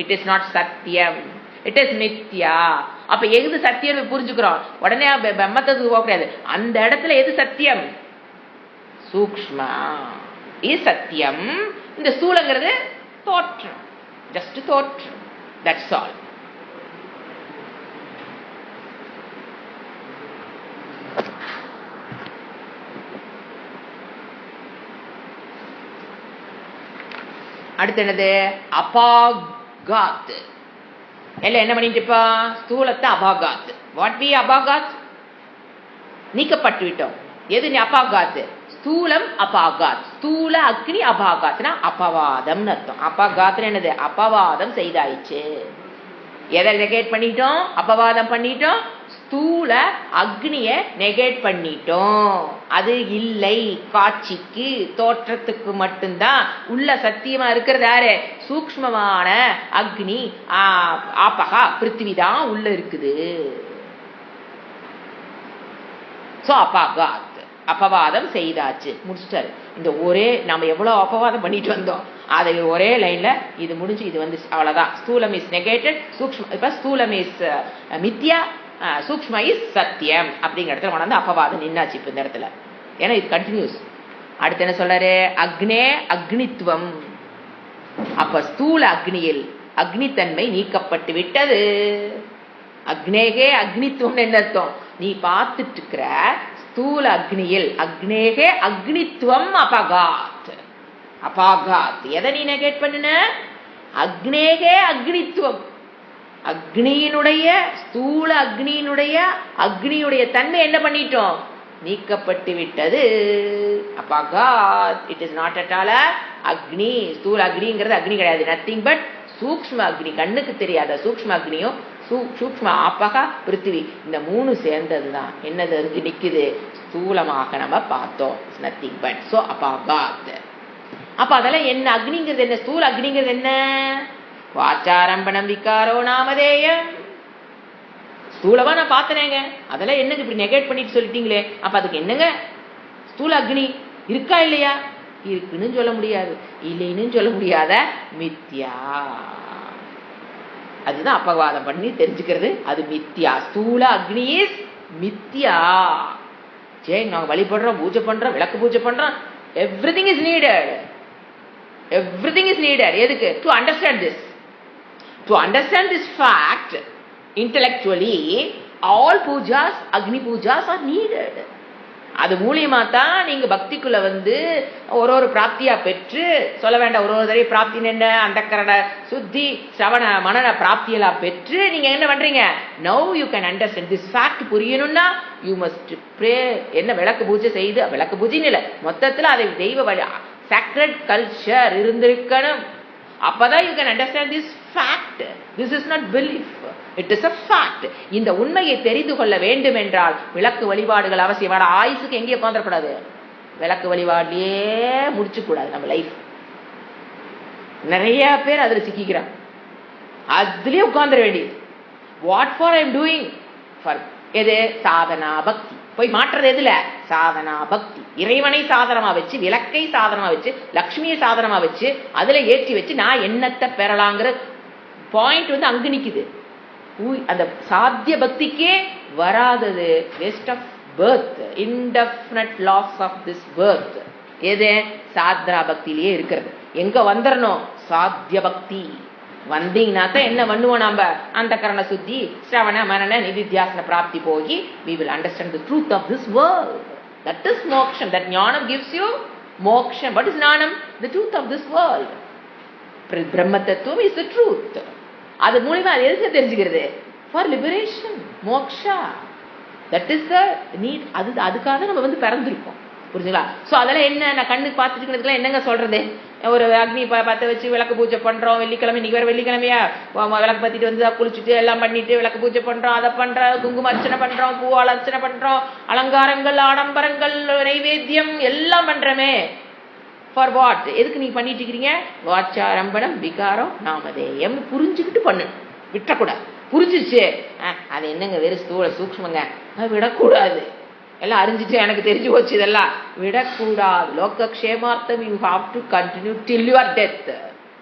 இட் இஸ் நாட் சத்தியம், இட் இஸ் நித்யா. அப்ப எது சத்தியம் புரிஞ்சுக்கிறோம், உடனே பிரம்மத்துக்கு போக கூடாது. அந்த இடத்துல எது சத்தியம், சூக்ஷ்மா இது சத்தியம், இந்த ஸ்தூலங்கிறது தோற்றம், ஜஸ்ட் தோற்றம், தட்ஸ் ஆல். அடுத்து என்னது, அபாகாத். எல்லாம் என்ன பண்ணிட்டு இருப்பா, ஸ்தூலத்தை அபாகாத். வாட் பி அபாகாத், நீக்கப்பட்டு விட்டோம். எது அபாகாத், ஸ்தூலம் அபாகாத், ஸ்தூல அக்னி அபாகாத்னா அபவாதம் அர்த்தம். அபாகாத் என்னது, அபவாதம் செய்தாயிச்சு. எதை நெகேட் பண்ணிட்டோம், அபவாதம் பண்ணிட்டோம், ஸ்தூல அக்னிய நெகேட் பண்ணிட்டோம். அது இல்லை, காட்சிக்கு தோற்றத்துக்கு மட்டும்தான் உள்ள சத்தியமா இருக்கிறது யாரு, சூக்ஷ்மமான அக்னி ஆபகா பிருத்திவிதான் உள்ள இருக்குது. சோ அபாகாத், அபவாதம் செய்தாச்சு, முடிச்சிட்டாரு. இந்த ஒரே நம்ம எவ்வளவு அபவாதம் பண்ணிட்டு வந்தோம், அதை ஒரே லைன்ல இது முடிஞ்சு, இது வந்து அவ்வளவுதான். ஸ்தூலம் இஸ் நெகேட்டட், சூக்ஷ்ம இப்ப ஸ்தூலம் இஸ் மித்யா, சூக்ஷ்ம இஸ் சத்தியம் அப்படிங்கிற இடத்துல கொண்டாந்து அபவாதம் நின்னாச்சு இப்ப இந்த இடத்துல. ஏன்னா இது கண்டினியூஸ். அடுத்து என்ன சொல்றாரு, அக்னே அக்னித்துவம். அப்ப ஸ்தூல அக்னியில் அக்னித்தன்மை நீக்கப்பட்டு விட்டது. அக்னேகே அக்னித்துவம் என்ன அர்த்தம், நீ பார்த்துட்டு இருக்கிற ஸ்தூல அக்னியில் அக்னேகே அக்னித்துவம் அபகாத். அபாகாத் எதை நீ நெகேட் பண்ணுன, அக்னேகே அக்னித்துவம், அக்னியினுடைய ஸ்தூல அக்னியுடைய தன்மை என்ன பண்ணிட்டோம், நீக்கப்பட்டு விட்டது. அபாகாத், it is not at all அக்னி. ஸ்தூல அக்னிங்கிறது அக்னி கிடையாது, நத்திங் பட் சூக்ஷ்ம அக்னி, கண்ணுக்கு தெரியாத சூக்ஷ்ம அக்னியும் சூக்ஷ்ம ஆப்பகா பிருத்திவி, இந்த மூணு சேர்ந்ததுதான் என்னது அங்கு நிக்குது, ஸ்தூலமாக நம்ம பார்த்தோம், நத்திங் பட். சோ அபாகாத். அப்ப அதெல்லாம் என்ன, அக்னிங்கிறது என்ன, ஸ்தூல அக்னிங்கிறது என்ன, வாச்சாரம்பணம் விகாரோ நாமதேயம். ஸ்தூலமா நான் பார்த்தனேங்க, அதெல்லாம் என்னங்க இப்படி நெகேட் பண்ணிட்டு சொல்லிட்டீங்களே, அப்ப அதுக்கு என்னங்க ஸ்தூல அக்னி இருக்கா இல்லையா, இருக்குன்னு சொல்ல முடியாது, இல்லைன்னு சொல்ல முடியாத மித்யா. அதுதான் அபவாதம் பண்ணி தெரிஞ்சுக்கிறது, அது மித்யா. ஸ்தூல அக்னி இஸ் மித்யா. சரி, நாங்க வழிபடுறோம், பூஜை பண்றோம், விளக்கு பூஜை பண்றோம், everything is needed, everything is needed. எதுக்கு, to understand this, to understand this fact intellectually, all pujas, agni pujas are needed. அது மூலியமா தான் நீங்க பக்திக்குள்ள வந்து ஒரு பிராப்தியா பெற்று, சொல்ல வேண்டாம் ஒரு தடவை பிராப்தி என்ன, அந்த கரண சுத்தி சிரவண மனன பிராப்தியெல்லாம் பெற்று நீங்க என்ன பண்றீங்க, now you can understand this fact. புரியணும்னா you must pray. என்ன விளக்கு பூஜை செய்து, விளக்கு பூஜைன்னு இல்லை, மொத்தத்துல அதை தெய்வ sacred culture இருந்திருக்கணும். அப்பதான் you can understand this fact. This is not belief, it is a fact. இந்த உண்மையை தெரிந்து கொள்ள வேண்டும் என்றால் விளக்கு வழிபாடுகள் அவசியம். ஆயுசுக்கு எங்கே உட்கார்ந்துடக்கூடாது, விளக்கு வழிபாடுலயே முடிச்சு கூடாது நம்ம லைஃப். நிறைய பேர் அதுல சிக்கிறாங்க, அதுலயே உட்கார்ந்துட வேண்டியது. What for I am doing for எது? சாதனா பக்தி. போய் மாற்றுறது எதுல? சாதனா பக்தி. இறைவனை சாதனமா வச்சு, விளக்கை சாதனமா வச்சு, லக்ஷ்மியை சாதனமா வச்சு, அதுல ஏற்றி வச்சு நான் என்னத்தை பெறலாங்கிற பாயிண்ட் அங்கு நிக்குது. அந்த சாத்திய பக்திக்கே வராதது waste of birth, indefinite loss of this birth. எது? சாத்ரா பக்தியிலேயே இருக்கிறது. எங்க வந்துடணும்? சாத்திய பக்தி வந்தீங்கன்னாக்க என்ன பண்ணுவோம் நாம? அந்த கரண சுத்தி, ஸ்ரவண மரண நிதித்தியாசன பிராப்தி போகி we will understand the truth of this world. That is moksham. That jnanam gives you moksham. What is jnanam? The truth of this world. Brahma tattvam is the truth. அது மூலமா அது எதுக்கு தெரிஞ்சுக்கிறது? For liberation, moksha. That is the need. அதுக்காக நம்ம பிறந்திருக்கோம், புரிஞ்சுங்களா? So அதெல்லாம் என்ன, நான் கண்ணுக்கு பார்த்துட்டு என்னங்க சொல்றது? ஒரு அக்னி பற்ற வச்சு விளக்கு பூஜை பண்றோம். வெள்ளிக்கிழமை, இன்னைக்கு வேற வெள்ளிக்கிழமையா, விளக்கு பத்திட்டு குளிச்சுட்டு எல்லாம் பண்ணிட்டு விளக்கு பூஜை பண்றோம், அதை பண்றோம், குங்கும அர்ச்சனை பண்றோம், பூவால் அர்ச்சனை பண்றோம், அலங்காரங்கள், ஆடம்பரங்கள், நைவேத்தியம் எல்லாம் பண்றோமே. For what? எதுக்கு நீங்க பண்ணிட்டு இருக்கிறீங்க? வாச்சாரம்பணம் விகாரம் நாமதேயம். புரிஞ்சுக்கிட்டு பண்ணு, விட்டக்கூடாது. புரிஞ்சிச்சு, அது என்னங்க வெறும் ஸ்தூல சூக்ஷ்மங்க, விடக்கூடாது. எல்லாம் அறிஞ்சிட்டு எனக்கு தெரிஞ்சு போச்சு, இதெல்லாம் விடக்கூடாது. லோக க்ஷேமார்த்தம் you have to continue till your death.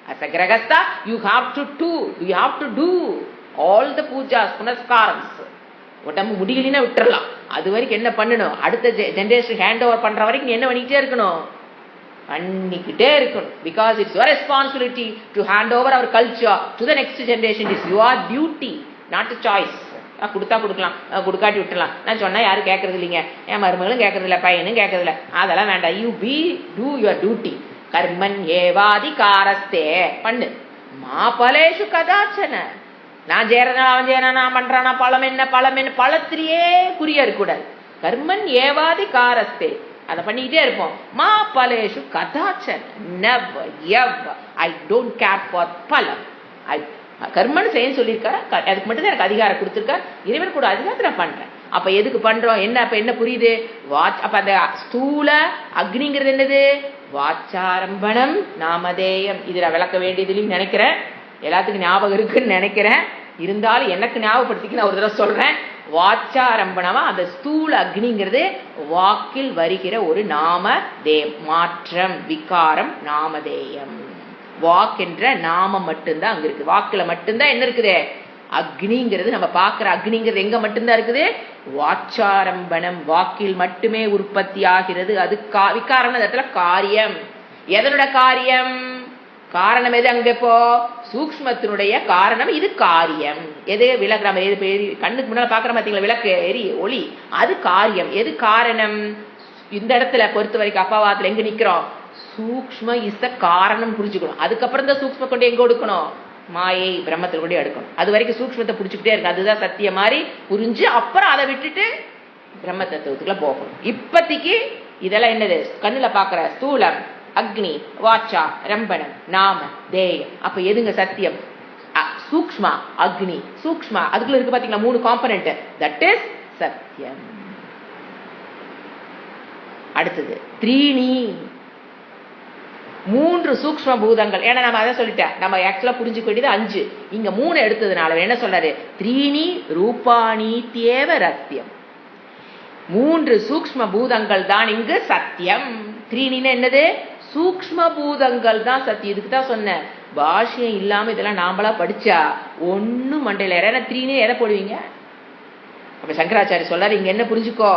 as a grahastha you have to do all the pujas, புனஸ்காரம்ஸ். உடம்பு முடியலன்னா விட்டுறலாம். அது வரைக்கும் என்ன பண்ணணும்? அடுத்த ஜெனரேஷன் ஹேண்ட் ஓவர் பண்ற வரைக்கும் நீ என்ன பண்ணிக்கிட்டே இருக்கணும்? பண்ணிக்கிட்டே இருக்கணும். Because it's your responsibility to hand over our culture to the next generation. It's your duty, not a choice. கொடுத்தா கொடுக்கலாம், கொடுக்காட்டி விட்டுலாம். நான் சொன்னா யாரும் கேட்கறது இல்லைங்க, என் மருமகளும் கேட்கறது இல்லை, பையனும் கேட்கறது இல்லை, அதெல்லாம் வேண்டாம். You do your duty. கர்மன் ஏவாதி காரஸ்தே பண்ணு. மாபலேஷு கதாச்சன. நான் சேரனா அவன் சேரனா, நான் பண்றானா, பழம் என்ன பழத்திலேயே குறியா இருக்கக்கூடாது. கர்மன் ஏவாதி காரஸ்தே, அதை பண்ணிக்கிட்டே இருப்போம். மா பலேஷு கதாச்சன் never ever. I don't care for பலம். கர்மன்னு செய்ய சொல்லியிருக்காரு, அதுக்கு மட்டும் தான் எனக்கு அதிகாரம் கொடுத்துருக்காரு. இறைவன் கூட அதிகாரத்தை நான் பண்றேன். அப்ப எதுக்கு பண்றோம்? என்ன அப்ப என்ன புரியுது? அப்ப அந்த ஸ்தூல அக்னிங்கிறது என்னது? வாச்சாரம்பணம் நாமதேயம். இதுல விளக்க வேண்டியதுலையும் நினைக்கிறேன், எல்லாத்துக்கும் ஞாபகம் இருக்குன்னு நினைக்கிறேன். இருந்தாலும் எனக்கு ஞாபகப்படுத்திக்கு நான் ஒரு தடவை சொல்றேன். வாச்சாரம்பணமா அந்த ஸ்தூல அக்னிங்கிறது வாக்கில் வருகிற ஒரு நாமதேயம், மாற்றம், விகாரம், நாமதேயம். வாக் என்ற நாமம் மட்டும்தான் அங்க இருக்கு. வாக்குல மட்டும்தான் என்ன இருக்குது? அக்னிங்கிறது. நம்ம பார்க்கிற அக்னிங்கிறது எங்க மட்டும்தான் இருக்குது? வாச்சாரம்பணம், வாக்கில் மட்டுமே உற்பத்தி ஆகிறது. அது விகாரம் இடத்துல காரியம். எதனோட காரியம்? காரணம் எது? அங்க இப்போ சூக்ஷ்மத்தினுடைய காரணம் இது காரியம். எது? விளக்கு. நம்ம கண்ணுக்கு முன்னால பாக்குற பாத்தீங்களா, விளக்கு எரி ஒளி, அது காரியம். எது காரணம்? இந்த இடத்துல பொறுத்த வரைக்கும் அப்பாவாத்துல எங்க நிக்கிறோம்? சூக்ஷ்ம இஸ் காரணம் புரிஞ்சுக்கணும். அதுக்கப்புறம் தான் சூக்ஷ்ம கொண்டு எங்க கொடுக்கணும்? மாயை பிரம்மத்தில் கொண்டு எடுக்கணும். அது வரைக்கும் சூக்ஷ்மத்தை புடிச்சுக்கிட்டே இருக்கு, அதுதான் சத்திய மாதிரி புரிஞ்சு அப்புறம் அதை விட்டுட்டு பிரம்ம தத்துவத்துக்குள்ள போகணும். இப்பத்திக்கு இதெல்லாம் என்னது? கண்ணுல பாக்குற ஸ்தூலம், அக்னி, வாச்சா, ரம்பணம், நாம தேயம். அப்ப எதுங்க சத்தியம்? சூக்ஷ்மா அக்னி, சூக்ஷ்மா அதுக்குள்ள இருக்கு பாத்தீங்களா 3 காம்பனன்ட். தட் இஸ் சத்தியம். அடுத்தது த்ரீணி, 3 சூக்ஷ்ம பூதங்கள். ஏன்னா நம்ம அதை சொல்லிட்டேன், நம்ம ஆக்சுவலா புரிஞ்சுக்க வேண்டியது 5, இங்க 3 எடுத்ததுனால என்ன சொல்றாரு? த்ரீணி ரூபாணி தேவ ரத்தியம். 3 சூக்ஷ்ம பூதங்கள் தான் இங்கு சத்தியம். த்ரீணின்னு என்னது? சூக்ஷ்ம பூதங்கள் தான் சத்தியம். இதுக்கு தான் சொன்னேன், பாஷ்யம் இல்லாம இதெல்லாம் நாமளா படிச்சா ஒன்னும் மண்டையில. ஏன்னா த்ரீணி எதை போடுவீங்க? அப்ப சங்கராச்சாரிய சொல்றாரு, இங்க என்ன புரிஞ்சுக்கோ?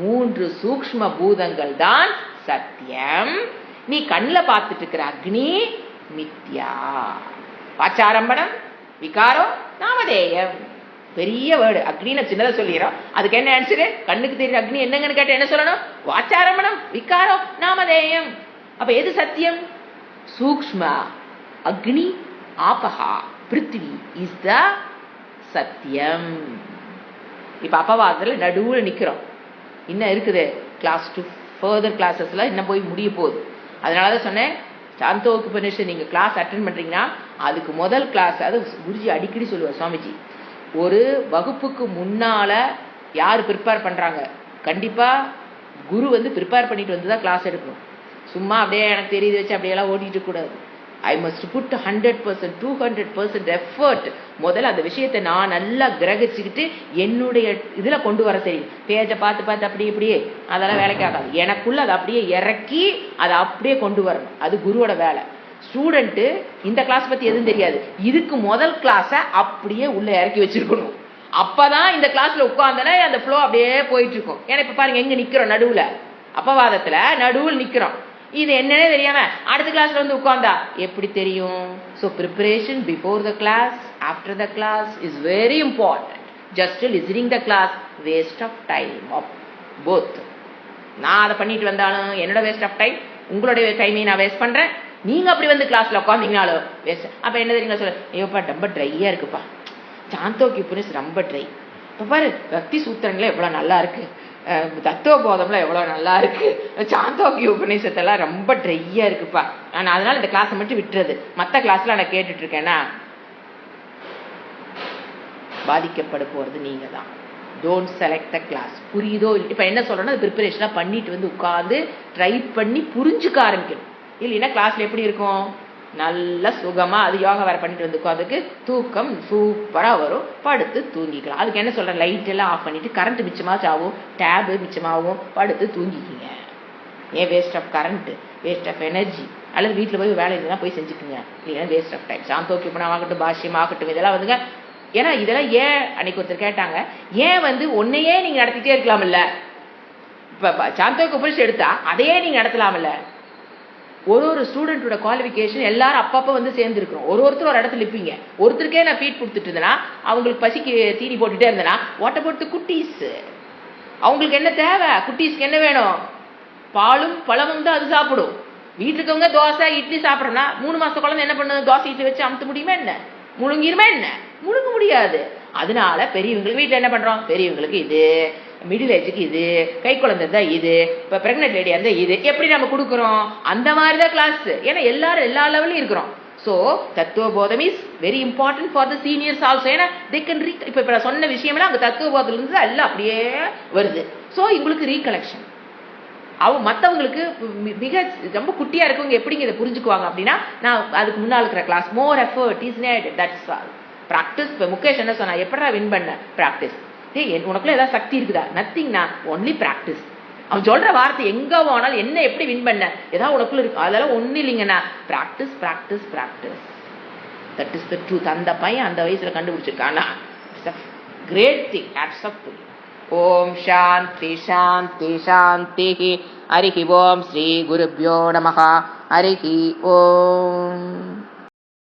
3 சூக்ஷ்ம பூதங்கள் தான் சத்தியம். நீ கண்ணுல பார்த்துட்டு இருக்கிற அக்னி மித்யா. வாச்சாரம்பணம், விகாரம், நாமதேயம். பெரிய வேர்டு. அக்னின்னு சின்னதா சொல்லிடுறோம், அதுக்கு என்ன ஆன்சரு? கண்ணுக்கு தெரியுற அக்னி என்னங்கன்னு கேட்ட என்ன சொல்லணும்? வாச்சாரம்பணம், விகாரம், நாமதேயம். அப்ப எது சத்தியம்? சூக்ஷ்ம அக்னி, ஆபஹா, பிருத்திவி இஸ் த சத்தியம். இப்ப அப்பவாதத்துல நடுவுல நிக்கிறோம். இன்னும் இருக்குது கிளாஸ் 2 ஃபர்தர் கிளாஸஸ்ல இன்னும் போய் முடிய போகுது. அதனால தான் சொன்னேன், சாந்தோக்கிய உபநிஷத் நீங்கள் கிளாஸ் அட்டன் பண்ணுறீங்கன்னா அதுக்கு முதல் கிளாஸ், அது குருஜி அடிக்கடி சொல்லுவார் சுவாமிஜி, ஒரு வகுப்புக்கு முன்னால் யார் ப்ரிப்பேர் பண்ணுறாங்க, கண்டிப்பாக குரு வந்து ப்ரிப்பேர் பண்ணிட்டு வந்து தான் கிளாஸ் எடுக்கணும். சும்மா அப்படியே எனக்கு தெரியுது வச்சு அப்படியெல்லாம் ஓட்டிகிட்டு கூடாது. I must put 100%, 200% effort. முதல்ல அந்த விஷயத்தை நான் நல்லா கிரகிச்சுக்கிட்டு என்னுடைய இதில் கொண்டு வர தெரியும். பேஜை பார்த்து அப்படியே இப்படியே அதெல்லாம் வேலைக்காகாது. எனக்குள்ள அதை அப்படியே இறக்கி அதை அப்படியே கொண்டு வரணும். அது குருவோட வேலை. ஸ்டூடெண்ட்டு இந்த கிளாஸ் பற்றி எதுவும் தெரியாது, இதுக்கு முதல் கிளாஸை அப்படியே உள்ள இறக்கி வச்சிருக்கணும். அப்பதான் இந்த கிளாஸ்ல உட்கார்ந்தனா அந்த ஃப்ளோ அப்படியே போயிட்டு இருக்கும். ஏன்னா இப்ப பாருங்க எங்க நிக்கிறோம், நடுவுல அப்பவாதத்துல நடுவில் நிக்கிறோம். இது என்னன்னே தெரியாம அடுத்த கிளாஸ்ல வந்து உட்கார்ந்தா எப்படி தெரியும்? So preparation before the class, after the class is very important. Just listening the class waste of time of both. நான் அதை பண்ணிட்டு வந்தாலும் என்னோட வேஸ்ட் ஆஃப் டைம், உங்களுடைய டைமையும் நான் வேஸ்ட் பண்றேன். நீங்க அப்படி வந்து கிளாஸ்ல உட்காந்தீங்கனாலும் வேஸ்ட். அப்ப என்ன தெரியுங்களா சொல்ல, ஐயோப்பா ரொம்ப ட்ரையா இருக்குப்பா, சாந்தோக்கிய உபநிஷத் ரொம்ப ட்ரை. இப்போ பாரு பக்தி சூத்திரங்களே எவ்வளோ நல்லா இருக்கு, தத்துவபோதம்லாம் எவ்வளோ நல்லா இருக்கு, சாந்தோக்கிய உபநிஷத்தெல்லாம் ரொம்ப ட்ரையா இருக்குப்பா, நான் அதனால இந்த கிளாஸை மட்டும் விட்டுறது, மற்ற கிளாஸ்ல நான் கேட்டுட்டு இருக்கேன்னா பாதிக்கப்பட போறது நீங்க தான். Don't select the class. புரியுதோ? இப்போ என்ன சொல்றேன்னா ப்ரிப்பரேஷனாக பண்ணிட்டு வந்து உட்காந்து ட்ரை பண்ணி புரிஞ்சுக்க ஆரம்பிக்கணும். இல்லைன்னா கிளாஸ்ல எப்படி இருக்கும், நல்ல சுகமா அது யோகா வேற பண்ணிட்டு வந்து உட்காந்துக்கு தூக்கம் சூப்பரா வரும், படுத்து தூங்கிக்கலாம். அதுக்கு என்ன சொல்றேன், லைட் எல்லாம் ஆஃப் பண்ணிட்டு கரண்ட் மிச்சமாச்சும் ஆகும், டேபு மிச்சமாகும், படுத்து தூங்கிக்கிங்க. ஏன் waste of current, waste of energy. அல்லது வீட்டில் போய் வேலை இருந்தால் போய் செஞ்சுக்குங்க, இல்லைன்னா வேஸ்ட் ஆஃப் டைம். சாந்தோக்கியமாகட்டும் பாஷ்யமாகட்டும் இதெல்லாம் வந்துங்க. ஏன்னா இதெல்லாம் ஏன் அன்னைக்கு ஒருத்தர் கேட்டாங்க, ஏன் வந்து ஒன்னையே நீங்க நடத்திட்டே இருக்கலாம்ல, இப்ப சாந்தோக்கிய உபநிஷத் எடுத்தா அதையே நீங்க நடத்தலாம்ல. ஒரு ஸ்டூடெண்டோட குவாலிஃபிகேஷன் எல்லாரும் அப்பப்போ வந்து சேர்ந்துருக்கிறோம். ஒருத்தர் ஒரு இடத்துல இருப்பீங்க. ஒருத்தருக்கே நான் ஃபீட் கொடுத்துட்டு இருந்தேன்னா, அவங்களுக்கு பசிக்கு தீனி போட்டுட்டே இருந்தேன்னா, வாட் அபவுட் தி குட்டீஸ்? அவங்களுக்கு என்ன தேவை? குட்டீஸ்க்கு என்ன வேணும்? பாலும் பழமும் தான் அது சாப்பிடும். வீட்டுல இருக்கவங்க தோசை இட்லி சாப்பிட்றோம்னா 3 மாச குழந்தை என்ன பண்ணுது? தோசை இட்லி வச்சு அமுத்த முடியுமா என்ன? முழுங்கிருமா என்ன? முழுங்க முடியாது. அதனால பெரியவங்களுக்கு வீட்டில் என்ன பண்றோம், பெரியவங்களுக்கு இது, மிடில் ஏஜுக்கு இது, கை குழந்தை தான் இது, இப்போ பிரெக்னென்ட் லேடியா இருந்தால் இது, எப்படி நம்ம கொடுக்குறோம்? அந்த மாதிரி தான் கிளாஸ். ஏன்னா எல்லாரும் எல்லா லெவலையும் இருக்கிறோம். ஸோ தத்துவபோதம் is very important for the seniors also. ஏன்னா தே கேன் இப்போ நான் சொன்ன விஷயம்லாம் அங்கே தத்துவபோதத்திலிருந்து எல்லாம் அப்படியே வருது. ஸோ இவங்களுக்கு ரீகலெக்ஷன். மற்றவங்களுக்கு மிக ரொம்ப குட்டியா இருக்கவங்க எப்படிங்க இதை புரிஞ்சுக்குவாங்க அப்படின்னா, நான் அதுக்கு முன்னால் இருக்கிற class more effort is needed, that's all. Practice. இப்போ முகேஷ் என்ன சொன்னா, எப்படா வின் பண்ண? ப்ராக்டிஸ். உனக்குள்ள ஏதாவது சக்தி இருக்குதா? நத்திங்னா, ஒன்லி ப்ராக்டிஸ். அவன் சொல்ற வார்த்தை எங்க போனாலும் என்ன எப்படி வின் பண்ண, ஏதாவது உனக்குள்ள இருக்கு, அதெல்லாம் ஒன்னும் இல்லைங்கண்ணா, practice practice practice. That is the truth. அந்த பையன் அந்த வயசுல கண்டுபிடிச்சிருக்கானா, it's a great thing. Hats off to. ஓம் சாந்தி சாந்தி சாந்தி. ஹரிஹி ஓம் ஸ்ரீ குருப்யோ நமஹ. ஹரிஹி ஓம்.